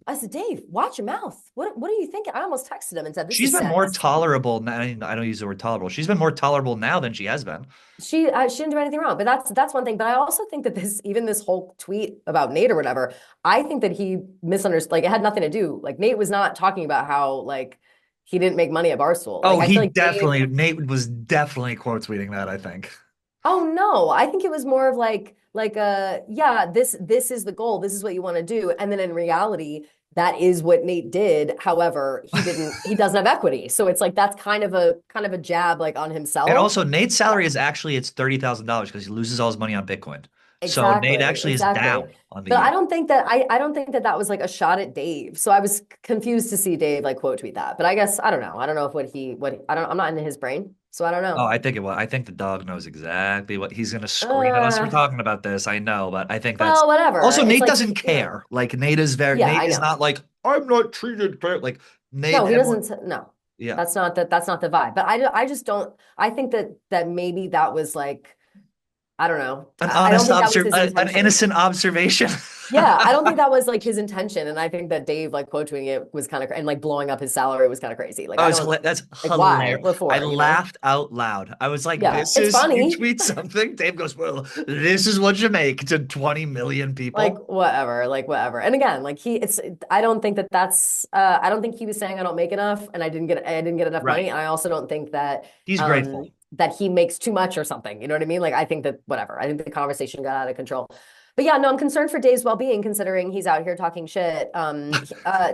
I said, Dave, watch your mouth. What are you thinking? I almost texted him and said, "This She's is been sad more to see." tolerable. I don't use the word tolerable. She's been more tolerable now than she has been. She didn't do anything wrong, but that's one thing. But I also think that this even this whole tweet about Nate or whatever, I think that he misunderstood. Like it had nothing to do. Like Nate was not talking about how like he didn't make money at Barstool. Like Oh, I feel like Dave. Nate was definitely quote tweeting that, I think. Oh no, I think it was more of like yeah, this is the goal. This is what you want to do. And then in reality, that is what Nate did. However, he doesn't have equity. So it's like that's kind of a jab like on And himself. also, Nate's salary is actually it's $30,000 because he loses all his money on Bitcoin. So Nate Exactly, actually is exactly. down on the But I year. don't think that I don't think that that was like a shot at Dave. So I was confused to see Dave like quote tweet that. But I guess I don't know. I don't know if I don't I'm not in his brain. So I don't Oh, know. I think it was. I think the dog knows exactly what he's going to scream at us for Uh, talking about this. I know, but I think that's well, whatever. also It's Nate like, doesn't you know. care. Like Yeah, Nate I is know. not like I'm not treated fair. Like Nate, No, he everyone, doesn't. No, yeah, that's not the vibe. But I just don't. I think that maybe that was like I don't know. I don't think that was his an intention. innocent observation. Yeah, I don't think that was like his intention, and I think that Dave like quote tweeting it was kind of and like blowing up his salary was kind of crazy. Like Oh, I don't that's like why, hilarious. what I for, you know? laughed out loud. I was like, Yeah, this it's is, you funny. tweet something. Dave goes, well, this is what you make to 20 million Like people. whatever, like whatever. And again, like it's I don't think that that's I don't think he was saying I don't make enough and I didn't get enough money. Right. And I also don't think that He's grateful. that he makes too much or something. You know what I mean? Like I think that whatever. I think the conversation got out of control. But yeah, no, I'm concerned for Dave's well-being considering he's out here talking shit.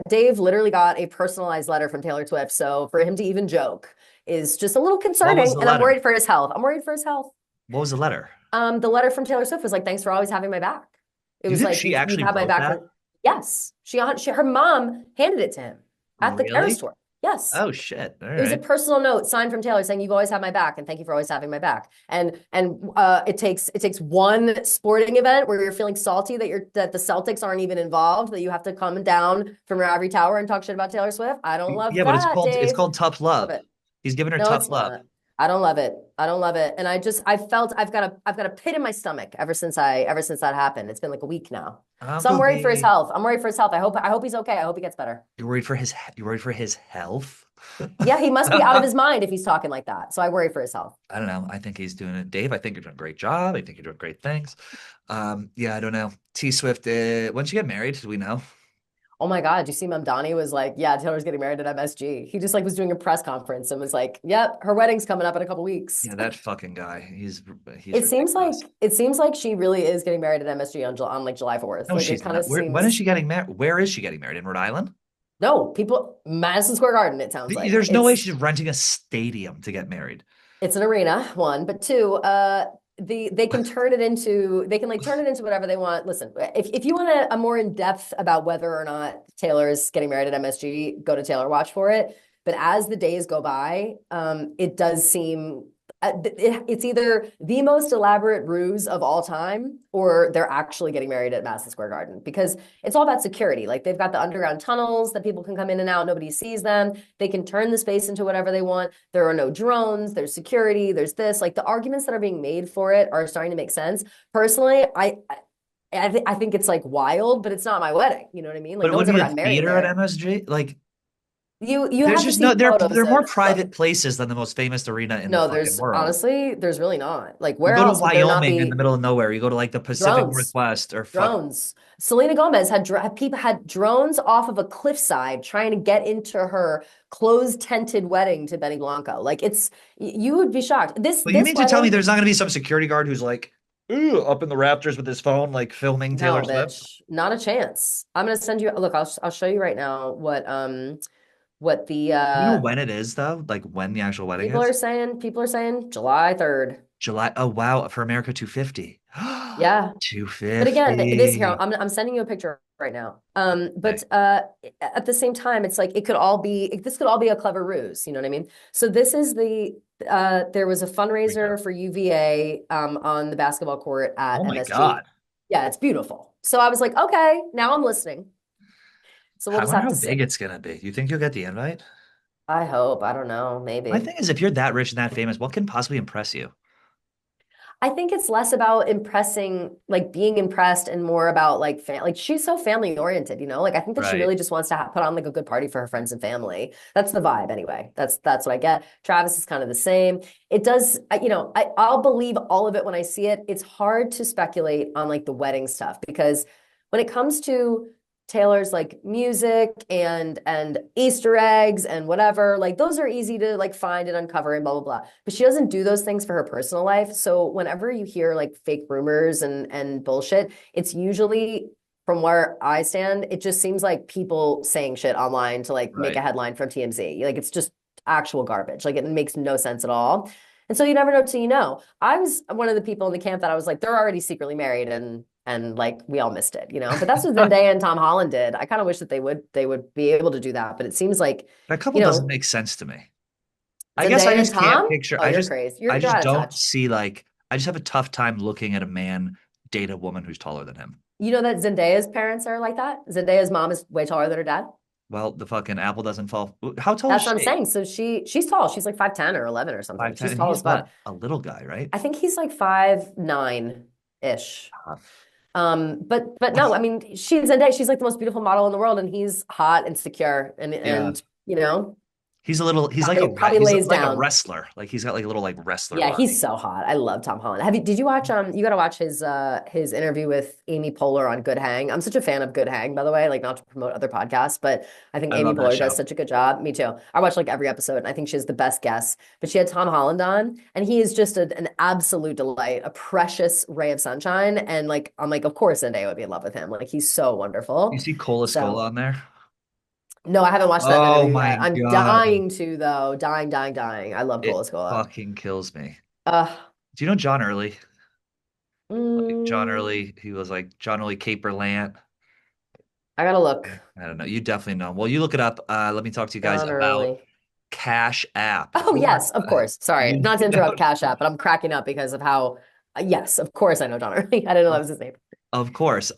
Dave literally got a personalized letter from Taylor Swift. So for him to even joke is just a little What was concerning. the And I'm letter? worried for his health. I'm worried for his health. What was the letter? The letter from Taylor Swift was like, "Thanks for always having my back." It Do you was think like, she You've actually had my wrote back that? for." Yes, her mom handed it to him at the Eras Really? tour. Yes, Oh, shit. All it was a right. personal note signed from Taylor saying, "You've always had my back, and thank you for always having my back." And it takes one sporting event where you're feeling salty that the Celtics aren't even involved, that you have to come down from your ivory tower and talk shit about Taylor Swift. I don't love Yeah, but that, it's Dave. called tough Love love. it. He's giving her No, tough it's love. not. I don't love it. I don't love it. And I've got a pit in my stomach ever since that happened. It's been like a week now. I'm So I'm worried for his believe health. I'm worried for his health. I hope he's okay. I hope he gets better. you're worried for his health. Yeah, he must be out of I his mind if he's talking like that. So I worry for his health. don't know. I think he's doing it. Dave, I think you're doing a great job. I think you're doing great things. Yeah, I don't know. T Swift, when'd you get married? Do we know? Oh my God, you see Mamdani was like, yeah, Taylor's getting married at MSG. He just like was doing a press conference and was like, yep, her wedding's coming up in a couple weeks. Yeah, that fucking guy. He's Like ridiculous. it seems like she really is getting married at MSG on like July 4th. No, Like it she's kind of not. When is seems she getting married? Where is she getting married? In Rhode Island? no, people Madison Square Garden, it sounds like. There's no way she's renting a stadium to get married. It's an arena, one, but two, they can turn it into they can like turn it into whatever they want. Listen, if you want a more in depth about whether or not Taylor's getting married at MSG, go to Taylor Watch for it. But as the days go by, it does seem it's either the most elaborate ruse of all time or they're actually getting married at Madison Square Garden because it's all about security. Like they've got the underground tunnels that people can come in and out, nobody sees them. They can turn the space into whatever they want. There are no drones, there's security, there's this. Like the arguments that are being made for it are starting to make sense. Personally, I think it's like wild, but it's not my wedding. You know what I mean? But Like it no one's wouldn't ever be a gotten married theater at there. MSG. Like, You There's have to just see no, the photos they're more of private places than the most famous arena in the no, fucking there's world. honestly, there's really not. Like, You where go to else would there not Wyoming in the be middle of nowhere. You go to like the Pacific drones? Northwest or fuck. Drones. Selena Gomez had people had drones off of a cliffside trying to get into her closed tented wedding to Benny Blanco. Like you would be shocked. This But you this mean to tell me wedding, there's not going to be some security guard who's like, ooh, up in the rafters with his phone, like filming Taylor no, Swift? bitch, not a chance. I'm gonna send you. Look, I'll show you right now what the Do you know when it is though? Like when the actual wedding people is? are saying. People are saying July 3rd. July. Oh wow, for America 250. Yeah. But again, this here, 250. I'm sending you a picture right now. Okay. But at the same time, it's like it could all be this could all be a clever ruse. You know what I mean? So this is there was a Rico. fundraiser for UVA on the basketball court at Oh my MSG. God. Yeah, it's beautiful. So I was like, okay, now I'm listening. So we'll I just wonder have how to see. big it's gonna be. You think you'll get the invite? I hope. I don't know. My Maybe. thing is, if you're that rich and that famous, what can possibly impress you? I think it's less about impressing, like being impressed, and more about like like she's so family oriented, you know. Like I think that she Right. really just wants to put on like a good party for her friends and family. That's the vibe, anyway. That's what I get. Travis is kind of the same. It does, I'll believe all of it when I see it. It's hard to speculate on like the wedding stuff because when it comes to Taylor's like music and Easter eggs and whatever, like those are easy to like find and uncover and blah blah blah. But she doesn't do those things for her personal life. So whenever you hear like fake rumors and bullshit, it's usually from where I stand, it just seems like people saying shit online to like make Right. a headline from TMZ. Like it's just actual garbage. Like it makes no sense at all. And so you never know till you know. I was one of the people in the camp that I was like, they're already secretly married and like we all missed it, you know. But that's what Zendaya and Tom Holland did. I kind of wish that they would be able to do that, but it seems like, That couple you doesn't know, make sense to me. I guess I Zendaya and just can't Tom. picture. Oh, you're crazy. I You're just out of don't touch. see like. I just have a tough time looking at a man date a woman who's taller than him. You know that Zendaya's parents are like that. Zendaya's mom is way taller than her dad. Well, the fucking apple doesn't fall. How tall is That's what I'm she? saying. So she's tall. She's like 5'10" or 11 or something. 5'10", She's and tall he's as fuck. what? A little guy, right? I think he's like 5'9" ish. Tough. But no, I mean she's Zendaya. She's like the most beautiful model in the world, and he's hot and secure Yeah. and you know He's a little. He's like probably a. probably He's lays like a down. wrestler. Like he's got like a little like wrestler Yeah, he's body. so hot. I love Tom Holland. Did you watch you gotta watch his interview with Amy Poehler on Good Hang. I'm such a fan of Good Hang, by the way, like not to promote other podcasts, but I think I Amy love that Poehler does show. such a good job. Me too. I watch like every episode and I think she has the best guests. But she had Tom Holland on and he is just an absolute delight, a precious ray of sunshine. And like I'm like, of course Zendaya would be in love with him. Like he's so You wonderful. see Cola So Scola on there? no, I haven't watched that Oh interview my yet. I'm God. dying to though. Dying, dying, dying. I love It Cola Scola. fucking kills me. Uh Do you know John Early? Like John mm, Early, he was like John Early Caperlant. I gotta look. I don't know. You definitely know. Well, you look it up. Let me talk to you guys John about Early. Cash App. If Oh, you weren't, yes, of course. Sorry, you not to interrupt know, Cash App, but I'm cracking up because of how, yes, of course I know John Early. I didn't know that was his name. of course.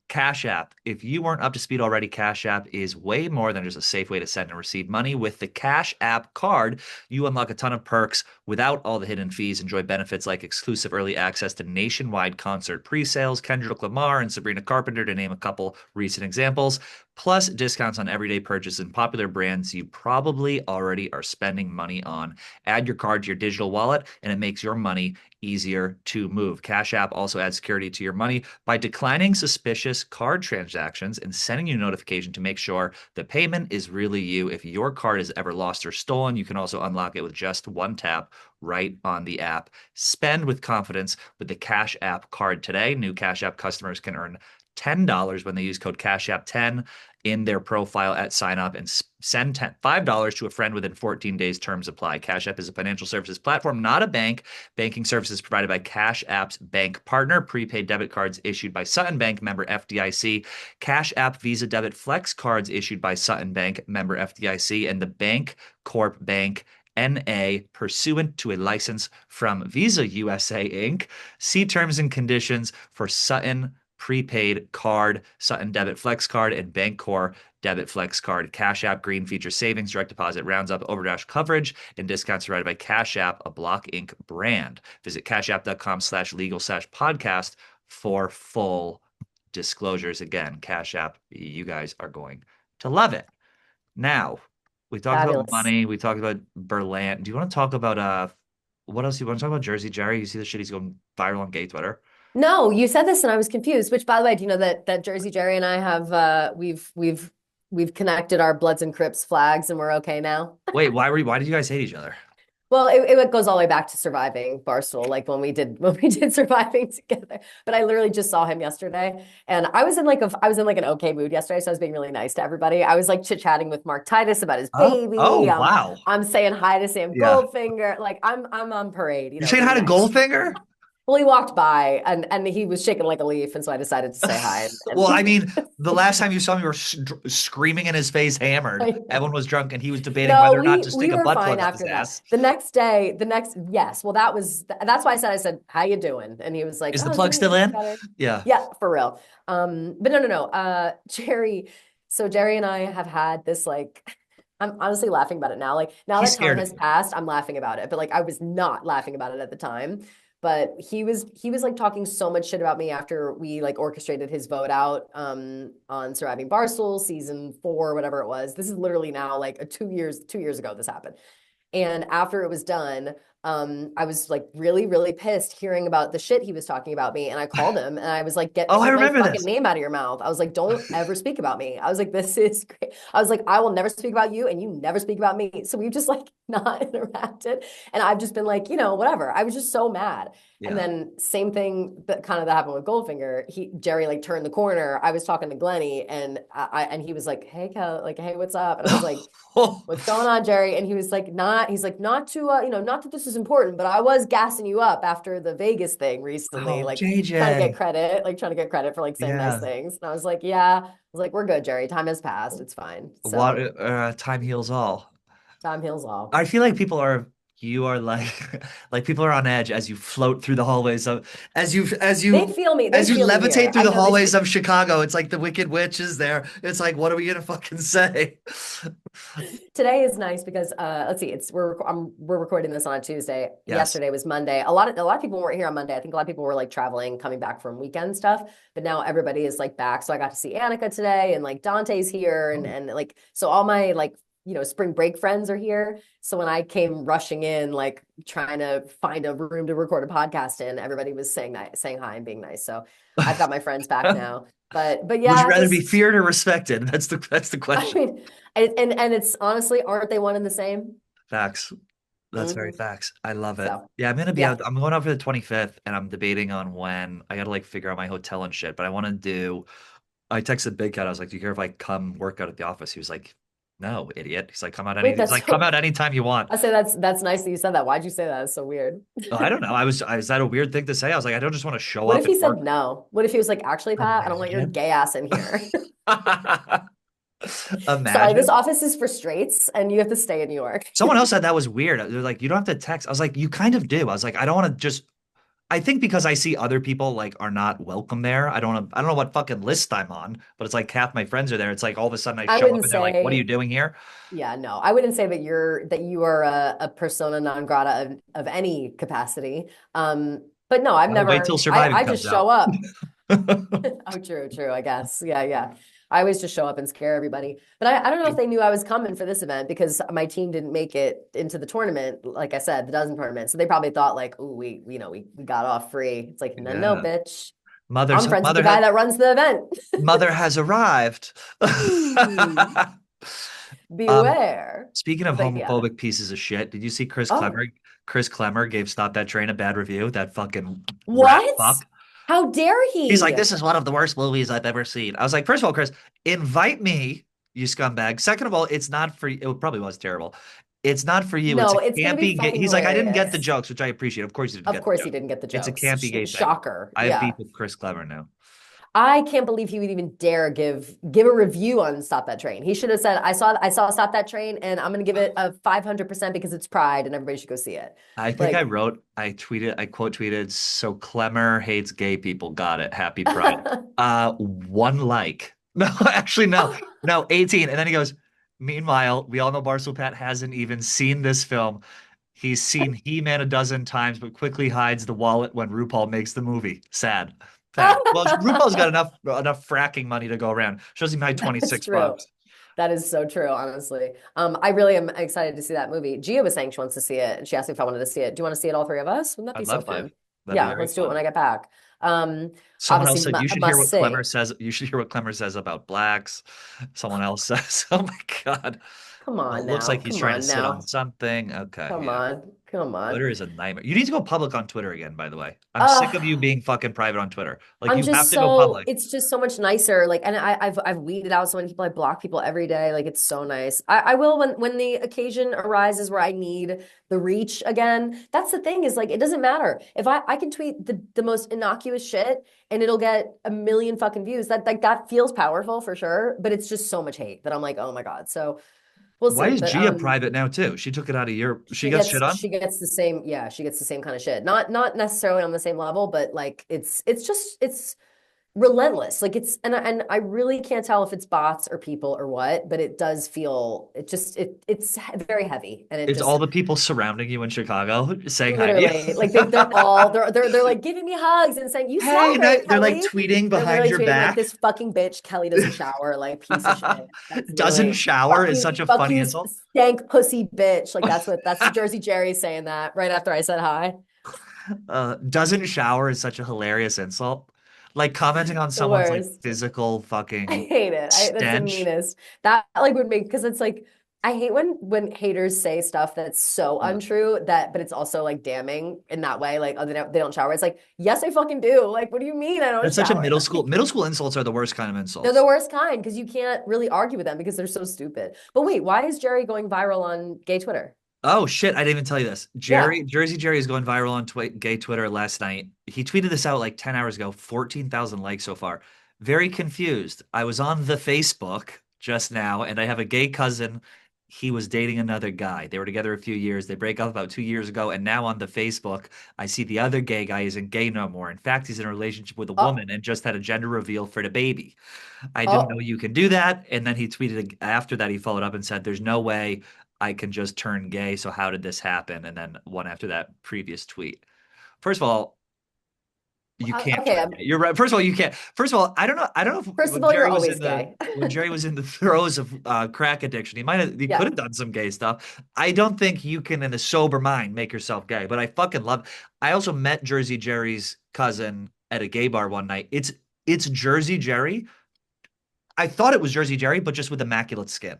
Cash App. If you weren't up to speed already, Cash App is way more than just a safe way to send and receive money. With the Cash App card, you unlock a ton of perks without all the hidden fees. Enjoy benefits like exclusive early access to nationwide concert pre-sales, Kendrick Lamar and Sabrina Carpenter, to name a couple recent examples, plus discounts on everyday purchases and popular brands you probably already are spending money on. Add your card to your digital wallet, and it makes your money easier to move. Cash App also adds security to your money by declining suspicious card transactions and sending you a notification to make sure the payment is really you. If your card is ever lost or stolen, you can also unlock it with just one tap right on the app. Spend with confidence with the Cash App card today. New Cash App customers can earn $10 when they use code Cash App 10 in their profile at sign up and send $5 to a friend within 14 days. Terms apply. Cash App is a financial services platform, not a bank. Banking services provided by Cash App's bank partner. Prepaid debit cards issued by Sutton Bank, member FDIC. Cash App Visa Debit Flex cards issued by Sutton Bank, member FDIC, and the Bank Corp Bank NA, pursuant to a license from Visa USA Inc. See terms and conditions for Sutton prepaid card, Sutton Debit Flex card, and Bancorp Debit Flex card. Cash App Green features savings, direct deposit, rounds up, overdraft coverage, and discounts provided by Cash App, a Block Inc. brand. Visit cashapp.com/legal/podcast for full disclosures. Again, Cash App, you guys are going to love it. Now, We talked about Fabulous. money. We talked about Berlin. Do you want to talk about what else? You want to talk about Jersey Jerry? You see the shit he's going viral on gay Twitter. No, you said this and I was confused. Which, by the way, do you know that Jersey Jerry and I have we've connected our Bloods and Crips flags and we're okay now? Wait, why did you guys hate each other? Well, it goes all the way back to surviving Barstool, like when we did surviving together. But I literally just saw him yesterday, and I was in like an okay mood yesterday, so I was being really nice to everybody. I was like chit chatting with Mark Titus about his Oh, baby. wow. I'm saying hi to Sam Yeah. Goldfinger. Like I'm on parade, You're saying being hi to nice. Goldfinger? Well, he walked by and he was shaking like a leaf, and so I decided to say hi. Well, I And mean, the last time you saw me, you were screaming in his face, hammered. I Everyone know. was drunk, and he was debating No, whether or not to stick we a were butt fine plug up his after that. ass. The next yes. Well, that's why I said, "How you doing?" And he was like, Is the "Oh, plug doing still good, in? better." Yeah. Yeah, for real. But no. Jerry. So Jerry and I have had this like. I'm honestly laughing about it now. Like now He's that time scared of has you. passed, I'm laughing about it. But like I was not laughing about it at the time. But he was like talking so much shit about me after we like orchestrated his vote out on Surviving Barstool season 4, whatever it was. This is literally now like 2 years ago this happened. And after it was done, I was like really, really pissed hearing about the shit he was talking about me. And I called him and I was like, Oh, I take my remember fucking this. name out of your mouth. I was like, don't ever speak about me. I was like, this is great. I was like, I will never speak about you and you never speak about me. So we've just like not interacted. And I've just been like, whatever. I was just so mad. And Yeah. then same thing that happened with Goldfinger. Jerry like turned the corner. I was talking to Glennie and he was like, hey, Kel, like, hey, what's up? And I was like, Oh, what's going on, Jerry? And he was like, not to, not that this is important, but I was gassing you up after the Vegas thing recently, oh, like JJ. trying to get credit for like saying nice Yeah. things. And I was like, yeah, I was like, we're good, Jerry. Time has passed. It's fine. What So time heals all. time heals all. I feel like you are like like people are on edge as you float through the hallways of They as you feel me levitate here. through I the know they hallways feel. of Chicago. It's like the Wicked Witch is there. It's like, what are we gonna fucking say? Today is nice because let's see, we're recording this on a Tuesday. Yes. Yesterday was Monday. A lot of people weren't here on Monday. I think a lot of people were like traveling, coming back from weekend stuff. But now everybody is like back. So I got to see Annika today, and like Dante's here, and Oh. and like so all my like spring break friends are here. So when I came rushing in, like trying to find a room to record a podcast in, everybody was saying hi and being nice. So I've got my friends back now. But Would you yeah, rather be just feared or respected? That's the I question. mean, and it's honestly, aren't they one and the same? Facts. That's very Hmm. facts. I love it. So, Yeah, I'm gonna be yeah. out. I'm going out for the 25th, and I'm debating on when I gotta like figure out my hotel and shit. But I want to do. I texted Big Cat. I was like, "Do you care if I come work out at the office?" He was like, "No, idiot." Wait, He's like, "Come out anytime you want." I say that's nice that you said that. Why'd you say that? It's so weird. I don't know. Is that a weird thing to say? I was like, I don't just want to show What up if he and said work. no? What if he was like, actually, Pat, I don't want your Imagine. gay ass in here. Sorry, this Imagine. office is for straights and you have to stay in New York. Someone else said that was weird. They're like, you don't have to text. I was like, you kind of do. I was like, I don't want to just. I think because I see other people like are not welcome there. I don't know what fucking list I'm on, but it's like half my friends are there. It's like all of a sudden I I show up wouldn't and they're like, "What are you say, doing here?" yeah, no, I wouldn't say that you are a persona non grata of any capacity. But no, Gotta wait till Surviving I comes just out. show up. Oh, true, I guess. Yeah. I always just show up and scare everybody. But I don't know if they knew I was coming for this event because my team didn't make it into the tournament, like I said, the dozen tournament. So they probably thought like, "Ooh, we got off free." It's like, no, Yeah. bitch. Mother's I'm friends with the mother guy has that runs the event. mother has arrived. Ooh, Um, beware. speaking of But yeah. homophobic pieces of shit, did you see Chris Oh, Klemmer? Chris Klemmer gave Stop That Train a bad review. That fucking rat what? fuck. How dare He's he? like, this is one of the worst movies I've ever seen. I was like, first of all, Chris, invite me, you scumbag. Second of all, it's not for you. It probably was terrible. It's not for you. It's a No, it's gonna be campy gay. fucking He's like, I didn't get the hilarious. jokes, which I appreciate. Of course, you didn't Of get the course he joke. didn't get the It's a jokes. campy gay thing. Shocker. I have beef Yeah. with Chris Clever now. I can't believe he would even dare give a review on Stop That Train. He should have said, I saw Stop That Train and I'm gonna give it a 500% because it's Pride and everybody should go see it." I think Like, I quote tweeted, so Clemmer hates gay people. Got it. Happy Pride. One like. No, actually, no. No, 18. And then he goes, meanwhile, we all know Barstool Pat hasn't even seen this film. He's seen He-Man a dozen times, but quickly hides the wallet when RuPaul makes the movie. Sad. Sad. Well, RuPaul's got enough fracking money to go around. Shows him hide that's 26 true. bucks. That is so true, honestly. I really am excited to see that movie. Gia was saying she wants to see it, and she asked me if I wanted to see it. Do you want to see it, all three of us? Wouldn't that be I'd so love to. fun? That'd be Yeah, very let's do it when fun. I get back. Someone else Obviously, said you a should hear must what Klemmer see. says. You should hear what Klemmer says about blacks. Someone else says, "Oh my God, Come well, on it looks now, like he's come trying to on sit on now, something." Okay, come yeah. on, come on. Twitter is a nightmare. You need to go public on Twitter again, by the way. I'm sick of you Uh, being fucking private on Twitter. Like I'm you have just to go so public. it's just so much nicer. Like, and I've weeded out so many people. I block people every day. Like, it's so nice. I will when the occasion arises where I need the reach again. That's the thing, is like it doesn't matter if I can tweet the most innocuous shit and it'll get a million fucking views. That like that feels powerful for sure, but it's just so much hate that I'm like, oh my God. So we'll Why see. is But Gia private now too? She took it out of your. She gets shit on. she gets the same, yeah, she gets the same kind of shit. Not necessarily on the same level, but like it's just it's relentless. Like and I really can't tell if it's bots or people or what, but it does feel it's very heavy, and it It's just all the people surrounding you in Chicago saying hi to you. literally like they're all they're like giving me hugs and saying you Hey, smell and great, they're like Kelly. tweeting They're behind literally your tweeting like back. this fucking bitch Kelly doesn't shower, like piece of shit. That's Doesn't literally shower is such a fuck funny you insult. stank pussy bitch. Like that's Jersey Jerry saying that right after I said hi. Doesn't shower is such a hilarious insult. Like commenting on The someone's like worst. physical I fucking hate it. That's the stench. meanest. That like would make, because it's like I hate when haters say stuff that's so Uh, untrue that, but it's also like damning in that way. Like, oh, they don't shower. It's like, yes, I fucking do. Like, what do you mean I don't that's such a shower? middle school. Middle school insults are the worst kind of They're the insults. worst kind because you can't really argue with them because they're so stupid. But wait, why is Jerry going viral on gay Twitter? Oh shit, I didn't even tell you this. Yeah. Jersey Jerry is going viral on gay Twitter last night. He tweeted this out like 10 hours ago, 14,000 likes so far. Very confused. I was on the Facebook just now and I have a gay cousin. He was dating another guy. They were together a few years. They break up about 2 years ago. And now on the Facebook, I see the other gay guy isn't gay no more. In fact, he's in a relationship with a Oh, woman and just had a gender reveal for the baby. I didn't know oh. you can do that. And then he tweeted after that, he followed up and said, "There's no way I can just turn gay. So how did this happen?" And then one after that previous tweet. First of all, you can't Okay. turn gay. You're right. First of all, you can't. First of all, I don't know. I don't know if First of all, you're always gay. when Jerry was in the throes of crack addiction, he could Yeah. have done some gay stuff. I don't think you can, in a sober mind, make yourself gay. But I fucking love. I also met Jersey Jerry's cousin at a gay bar one night. It's Jersey Jerry. I thought it was Jersey Jerry, but just with immaculate skin.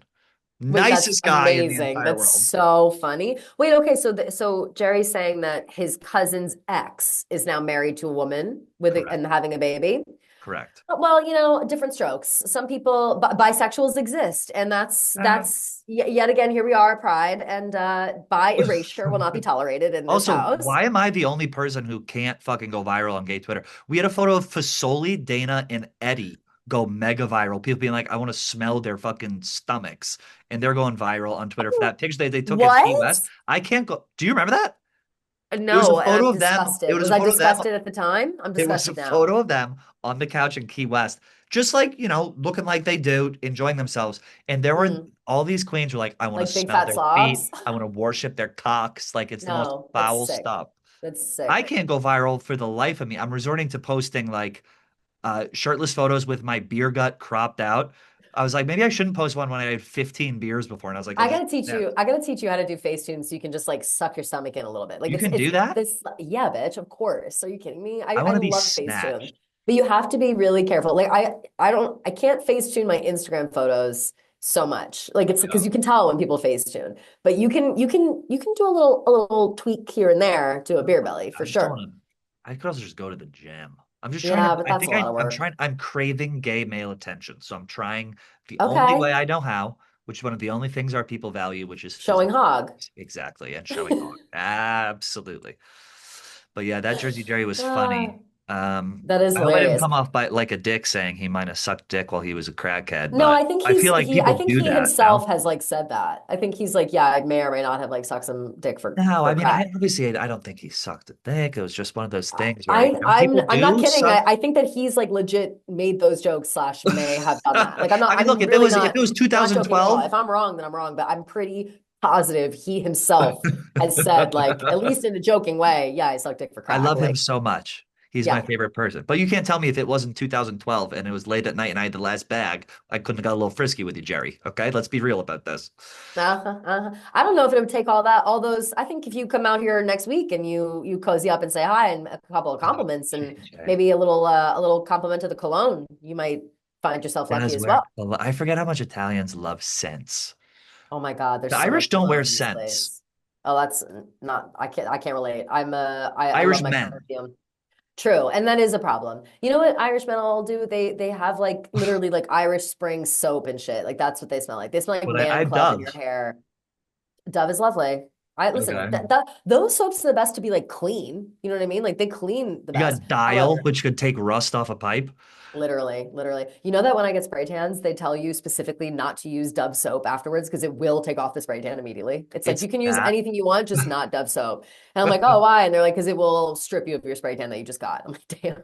Wait, that's Nicest guy in the amazing. entire That's world. so funny. Wait, okay, so so Jerry's saying that his cousin's ex is now married to a woman with Correct. and having a baby. Correct. Well, different strokes. Some people, bisexuals exist, and Uh, yet again, here we are, Pride, and bi erasure will not be tolerated in this Also, house. why am I the only person who can't fucking go viral on gay Twitter? We had a photo of Fasoli, Dana, and Eddie go mega viral. People being like, I want to smell their fucking stomachs. And they're going viral on Twitter for that picture they took at Key What? West. I can't go. Do you remember that? It was a No, and photo I'm of them. It disgusted. was Was a I photo of them. disgusted at the time? I'm It was a disgusted now. photo of them on the couch in Key West, just like, looking like they do, enjoying themselves. And there were Mm, all these queens were like, I want to like big smell fat their feet. slobs? I want to worship their cocks. Like it's the most No, that's foul sick. stuff. That's I sick. can't go viral for the life of me. I'm resorting to posting like shirtless photos with my beer gut cropped out. I was like, maybe I shouldn't post one when I had 15 beers before. And I was like, I'll just snap. I gotta teach you how to do Facetune so you can just like suck your stomach in a little bit. Like You can it's do that? this, yeah, bitch, of course. Are you kidding me? I I want to be love Facetune. snatched. But you have to be really careful. Like I can't Facetune my Instagram photos so much. Like it's Yeah. because you can tell when people Facetune. But you can do a little tweak here and there to a beer belly I for just don't want sure. to. I could also just go to the gym. I'm just trying to. Yeah, but that's a lot of I'm work. trying. I'm craving gay male attention. So I'm trying the only Okay. way I know how, which is one of the only things our people value, which is Showing physical. hog. Exactly. And showing off. Absolutely. But yeah, that Jersey Jerry was Ah, funny. that is I hope I didn't hilarious. come off by like a dick saying he might have sucked dick while he was a crackhead, No, but I think I feel like I people think do he that now. himself has like said that. I think he's like, yeah, I may or may not have like sucked some dick No, for I mean, crack. I don't think he sucked a dick. It was just one of those things where young people I'm not do kidding. suck. I think that he's like legit made those jokes slash may have done that. Like I mean, look, I'm really if it was not joking at all. 2012, If I'm wrong, then I'm wrong, but I'm pretty positive he himself has said like, at least in a joking way, yeah, I sucked dick for I crack. love him Like, so much. He's my Yeah. favorite person. But you can't tell me if it wasn't 2012 and it was late at night and I had the last bag, I couldn't have got a little frisky with you, Jerry. Okay, let's be real about this. Uh-huh, uh-huh. I don't know if it would take all that, all those. I think if you come out here next week and you cozy up and say hi and a couple of Oh, compliments and JJ. maybe a little compliment to the cologne, you might find yourself lucky Guys as wear. well. I forget how much Italians love scents. Oh my God, The there's so Irish much don't wear cologne these scents. days. Oh, that's not, I can't relate. I love Irish my men. perfume. True, and that is a problem. You know what Irish men all do? They have like literally like Irish Spring soap and shit. Like that's what they smell like. They smell like But I man have club in Dove. your hair. Dove is lovely. I listen, Okay. those soaps are the best to be like clean. You know what I mean? Like they clean the You best. got Dial, However, which could take rust off a pipe. literally, literally. You know that when I get spray tans, they tell you specifically not to use Dove soap afterwards because it will take off the spray tan immediately. It's like It's you can use that. anything you want, just not Dove soap. And I'm like, oh, why? And they're like, because it will strip you of your spray tan that you just got. I'm like, damn.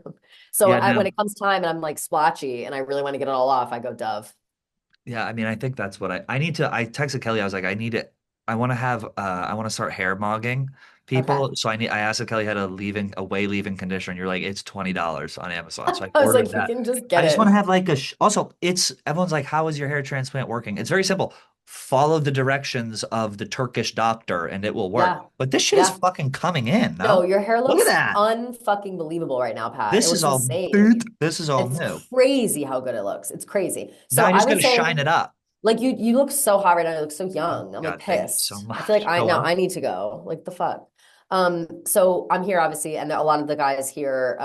So Yeah, when no. it comes time and I'm like splotchy and I really want to get it all off, I go Dove. Yeah, I mean, I think that's what I need to. I texted Kelly. I was like, I need it. I want to have. I want to start hair mogging Okay. people. So I need. I asked if Kelly had a way leave-in conditioner. And you're like, it's $20 on Amazon. So I I was ordered like, you that. can just I get just want to it. have like also, it's everyone's like, how is your hair transplant working? It's very simple. Follow the directions of the Turkish doctor, and it will work. Yeah. But this shit is Yeah. fucking coming in. No, No, your hair look at looks that. unfucking believable right now, Pat. It This is looks all. insane. This is all It's new. crazy how good it looks. It's crazy. Now So I I just got would to say, shine it up. like you look so hot right now. You look so Oh young. I'm like God, thank you so pissed. I feel like much. I Go now on. I need to go. Like the fuck. So I'm here obviously, and a lot of the guys here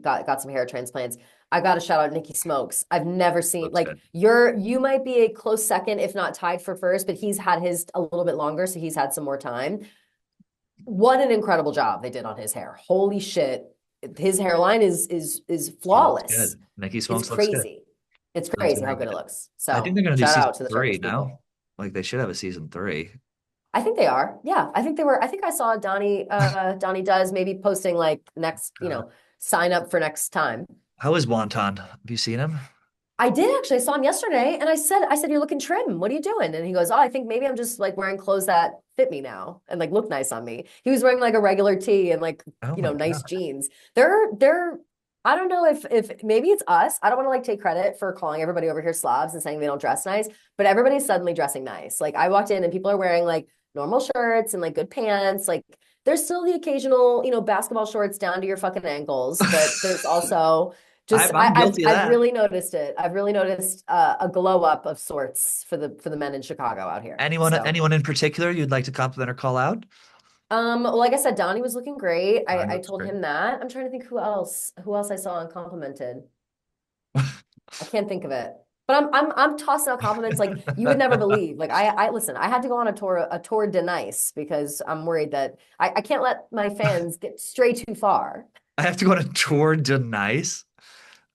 got some hair transplants. I got to shout out Nikki Smokes. I've never seen Looks like good. you might be a close second, if not tied for first, but he's had his a little bit longer, so he's had some more time. What an incredible job they did on his hair. Holy shit. His hairline is He looks flawless. good. Mickey It's Smokes looks good. crazy. It's Looks crazy how very good it good. looks. I think So they're gonna do shout season out to the three Turkish now. people. Like they should have a season three. I think they are. Yeah, I think they were. I think I saw Donnie does maybe posting like next, Uh, sign up for next time. how is Wonton? Have you seen him? I did actually. I saw him yesterday and I said, you're looking trim. What are you doing? And he goes, oh, I think maybe I'm just like wearing clothes that fit me now and like look nice on me. He was wearing like a regular tee and like, Oh my nice God. jeans. I don't know if maybe it's us. I don't want to like take credit for calling everybody over here slobs and saying they don't dress nice, but everybody's suddenly dressing nice. Like I walked in and people are wearing like normal shirts and like good pants. Like there's still the occasional, basketball shorts down to your fucking ankles, but there's also just I'm guilty of I've that. really noticed it. I've really noticed a glow up of sorts for the men in Chicago out here. So, Anyone in particular you'd like to compliment or call out? well, like I said, Donnie was looking great. I I looks told great. him that. I'm trying to think who else I saw and complimented. I can't think of it. But I'm tossing out compliments like you would never believe. Like I listen, I had to go on a tour de nice because I'm worried that I can't let my fans get stray too far. I have to go on a tour de nice.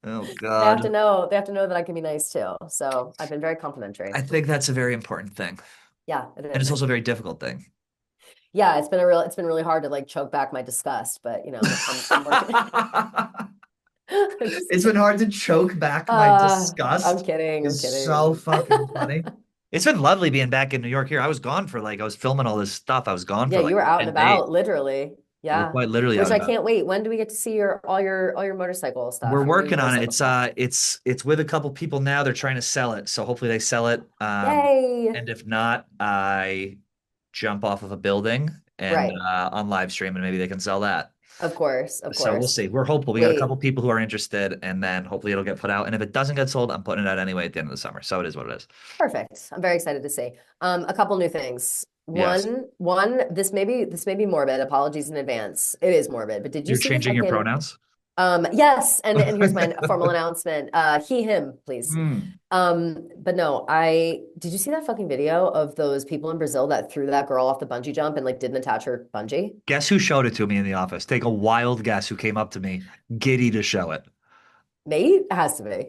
Oh God. They have to know that I can be nice too. So I've been very complimentary. I think that's a very important thing. Yeah, it And it's is. also a very difficult thing. Yeah, it's been really hard to like choke back my disgust, but I'm working. I'm just It's been kidding. hard to choke back my I'm disgust. kidding. I'm Is so kidding. fucking funny. It's been lovely being back in New York here. I was gone for like I was filming all this stuff. I was gone Yeah, for you like were out and 10 days. about, literally. We were Yeah. quite literally out Which and I about. can't wait. When do we get to see all your motorcycle We're stuff, your new working on it. motorcycle stuff? It's with a couple people now. They're trying to sell it. So hopefully they sell it. Yay. And if not, I jump off of a building and Right. on live stream and maybe they can sell that. Of course, of So we'll course. see. We're hopeful. We got a couple Wait, people who are interested, and then hopefully it'll get put out. And if it doesn't get sold, I'm putting it out anyway at the end of the summer. So it is what it is. perfect. I'm very excited to see. A couple new things. Yes. This may be morbid. Apologies in advance. It is morbid, but did you You're see the changing your fucking pronouns? yes, and here's my formal announcement. He, him, please. Hmm. But no, I did you see that fucking video of those people in Brazil that threw that girl off the bungee jump and like didn't attach her bungee? Guess who showed it to me in the office? Take a wild guess who came up to me, giddy to show it. Nate? It has to be.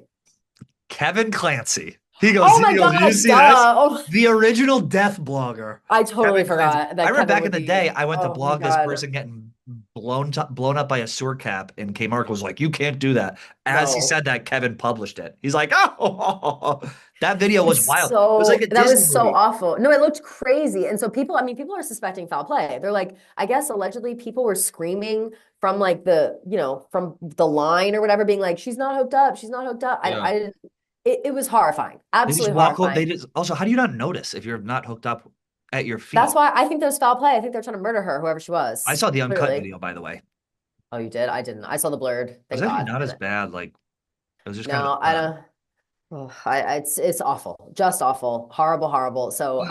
Kevin Clancy. Oh my He goes, did you God, see this? duh. Oh, The original death blogger, I totally Kevin Clancy. forgot I that remember Kevin back in would the be. day, I went to Oh my blog this God. person getting blown up by a sewer cap, and Kmart was like, "You can't do that." As he No. said that, Kevin published it. He's like, "Oh, That video was It's wild. It was like a that Disney was so movie. awful. No, it looked crazy. And so people, I mean, people are suspecting foul play. They're like, I guess allegedly people were screaming from like from the line or whatever, being like, she's not hooked up. She's not hooked up. Yeah. I didn't, it was horrifying. They just Absolutely walk. They horrifying. just also. How do you not notice if you're not hooked up at your That's feet? why I think there's foul play. I think they're trying to murder her, whoever she I was. saw the uncut Clearly. video, by the way. It Oh, you did? I didn't. I saw the blurred, was thank actually God. not as And bad. Like it was just kind of no, I don't. Oh, it's awful, just awful, horrible, horrible. So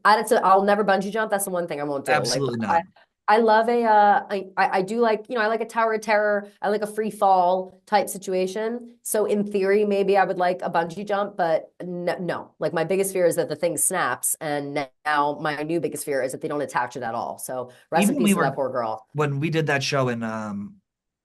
I'll never bungee jump. That's the one thing I won't do. Like absolutely not. I love I do like I like a tower of terror. I like a free fall type situation. So in theory, maybe I would like a bungee jump, but no, no. Like my biggest fear is that the thing snaps, and now my new biggest fear is that they don't attach it at all. So rest Even in when we peace to that were poor girl. when we did that show in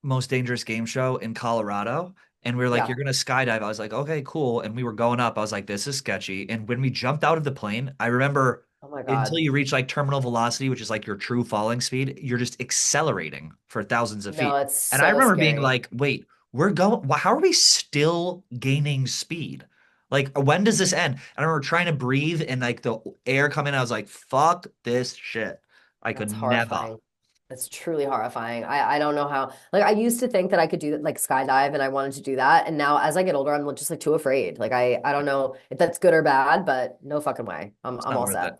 Most Dangerous Game Show in Colorado, and we were like, Yeah. "You're gonna skydive." I was like, "Okay, cool." And we were going up. I was like, "This is sketchy." And when we jumped out of the plane, I remember Oh my until God. you reach like terminal velocity, which is like your true falling speed, you're just accelerating for thousands of No, feet. it's And I so remember being scary. like, "Wait, we're going? How are we still gaining speed?" Like, when does this end? And I remember trying to breathe and like the air coming. I was like, "Fuck this shit." I could That's never. horrifying. It's truly horrifying. I don't know how. Like I used to think that I could do like skydive and I wanted to do that. And now as I get older, I'm just like too afraid. Like I don't know if that's good or bad, but no fucking way. It's I'm not all worth it. set.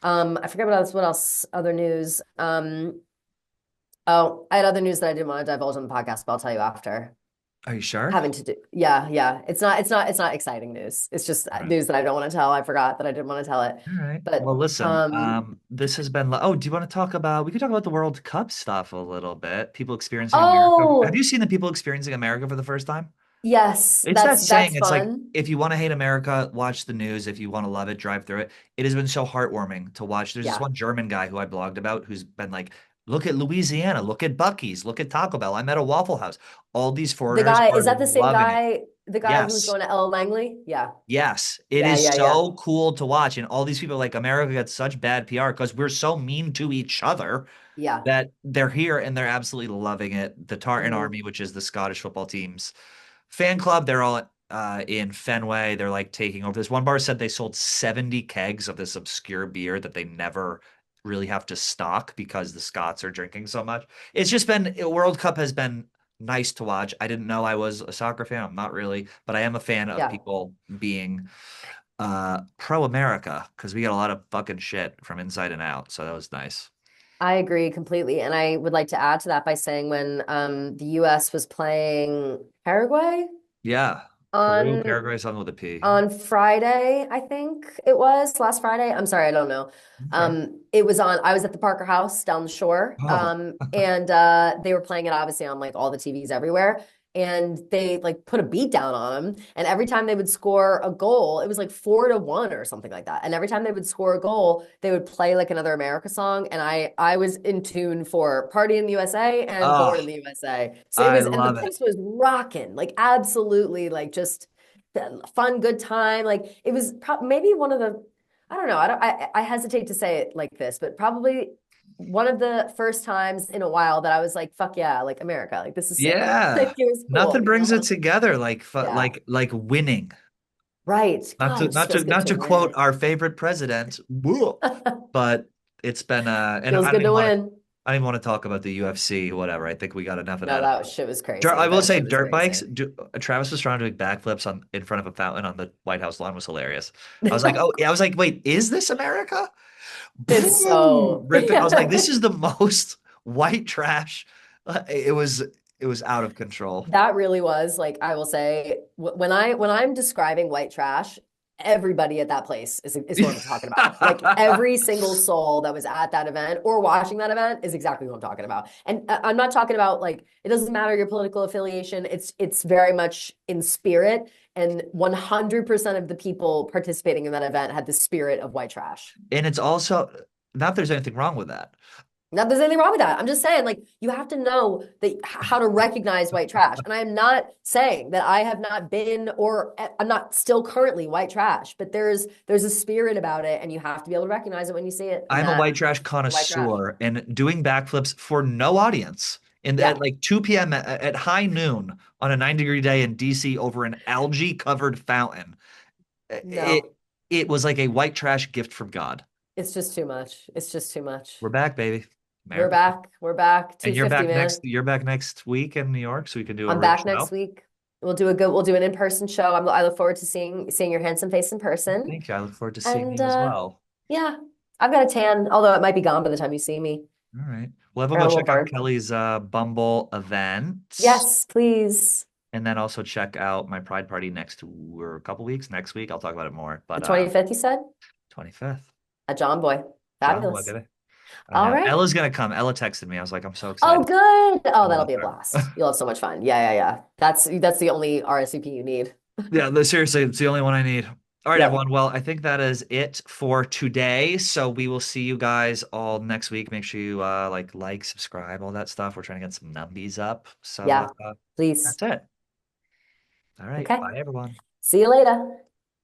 I forget what else other news. Oh, I had other news that I didn't want to divulge on the podcast, but I'll tell you after. Are you sure? Having to do, yeah. It's not exciting news. It's just All right. news that I don't want to tell. I forgot that I didn't want to tell it. All right. Well, But listen, this has been, oh, do you want to talk about, we could talk about the World Cup stuff a little bit. People experiencing America. Have you oh, seen the people experiencing America for the first time? yes, It's that saying. that's It's like, fun. if you want to hate America, watch the news. If you want to love it, drive through it. It has been so heartwarming to watch. There's this Yeah. one German guy who I blogged about who's been like, look at Louisiana, look at Buc-ee's, look at Taco Bell. I'm at a Waffle House. All these The foreigners guy, are is that the same loving it. guy, the guy who was Yes. going to Ella Langley? Yeah. Yes, it is Yeah. so cool to watch. And all these people like America gets such bad PR because we're so mean to each other Yeah. that they're here and they're absolutely loving it. The Tartan Hmm. Army, which is the Scottish football team's fan club, they're all in Fenway. They're like taking over. This one bar said they sold 70 kegs of this obscure beer that they never really have to stock because the Scots are drinking so much. It's just been, World Cup has been nice to watch. I didn't know I was a soccer fan. I'm not really, but I am a fan of Yeah. people being pro America because we got a lot of fucking shit from inside and out. So that was nice. I agree completely. And I would like to add to that by saying when the US was playing Paraguay Yeah. Peru, on Paraguay, something with a P. Friday, I think it was last Friday. I'm sorry, I don't know. Okay. It was on, I was at the Parker House down the shore. Oh, And they were playing it obviously on like all the TVs everywhere. And they like put a beat down on them. And every time they would score a goal, it was like 4-1 or something like that. And every time they would score a goal, they would play like another America song. And I was in tune for Party in the USA and oh, Born in the USA. So it I was, and the love it. place was rocking, like absolutely, like just fun, good time. Like it was maybe one of the, I don't know, I hesitate to say it like this, but probably one of the first times in a while that I was like, fuck yeah, like America, like this is sick. Yeah. Like it was Nothing cool, you brings it know? together like Yeah. like winning. Right. God, it just feels good Not to to quote win. our favorite president, woo, but it's been and Feels good to win. I don't even want to talk about the UFC, whatever. I think we got enough of No, that. that shit was I crazy. will That say shit was dirt bikes, crazy. Travis was trying to do backflips on in front of a fountain on the White House lawn was hilarious. I was like, oh, yeah, I was like, wait, is this America? It's Boom, so ripped it. I was like, yeah. this is the most white trash. It was out of control. That really was like I will say when I'm describing white trash, everybody at that place is what I'm talking about. Like every single soul that was at that event or watching that event is exactly what I'm talking about. And I'm not talking about like it doesn't matter your political affiliation. It's very much in spirit, and 100% of the people participating in that event had the spirit of white trash. And it's also not that there's anything wrong with that. Not that there's anything wrong with that. I'm just saying, like, you have to know that how to recognize white trash. And I am not saying that I have not been or I'm not still currently white trash, but there's a spirit about it, and you have to be able to recognize it when you see it. And I'm a that white trash white trash. connoisseur and doing backflips for no audience. And at Yeah. like 2 p.m. At high noon on a 90-degree day in DC over an algae covered fountain. No, it was like a white trash gift from God. it's just too much. It's just too much. We're back, baby. We're America. back. We're back. And you're 250, back man. next week in New York, so we can do a I'm real back next show. week. We'll do an in-person show. I look forward to seeing your handsome face in person. Thank you. I look forward to seeing And you as well. yeah, I've got a tan, although it might be gone by the time you see me. All right. Well, everyone Or go a little check out burnt. Kelly's Bumble event. Yes, please. And then also check out my Pride Party next or a couple weeks. Next week, I'll talk about it more. The But 25th, you said? 25th, A John boy. John Boy, Fabulous. baby. I All know. right. Ella's gonna come. Ella texted me. I was like, I'm so Oh, excited. good. Oh, I that'll love be a her. blast. You'll have so much fun. Yeah, yeah, yeah. That's the only RSVP you need. Yeah, no, seriously, it's the only one I need. All right, Yep. everyone. Well, I think that is it for today. So we will see you guys all next week. Make sure you subscribe, all that stuff. We're trying to get some numbies up. So Yeah. Please. that's it. All right. Okay. Bye, everyone. See you later.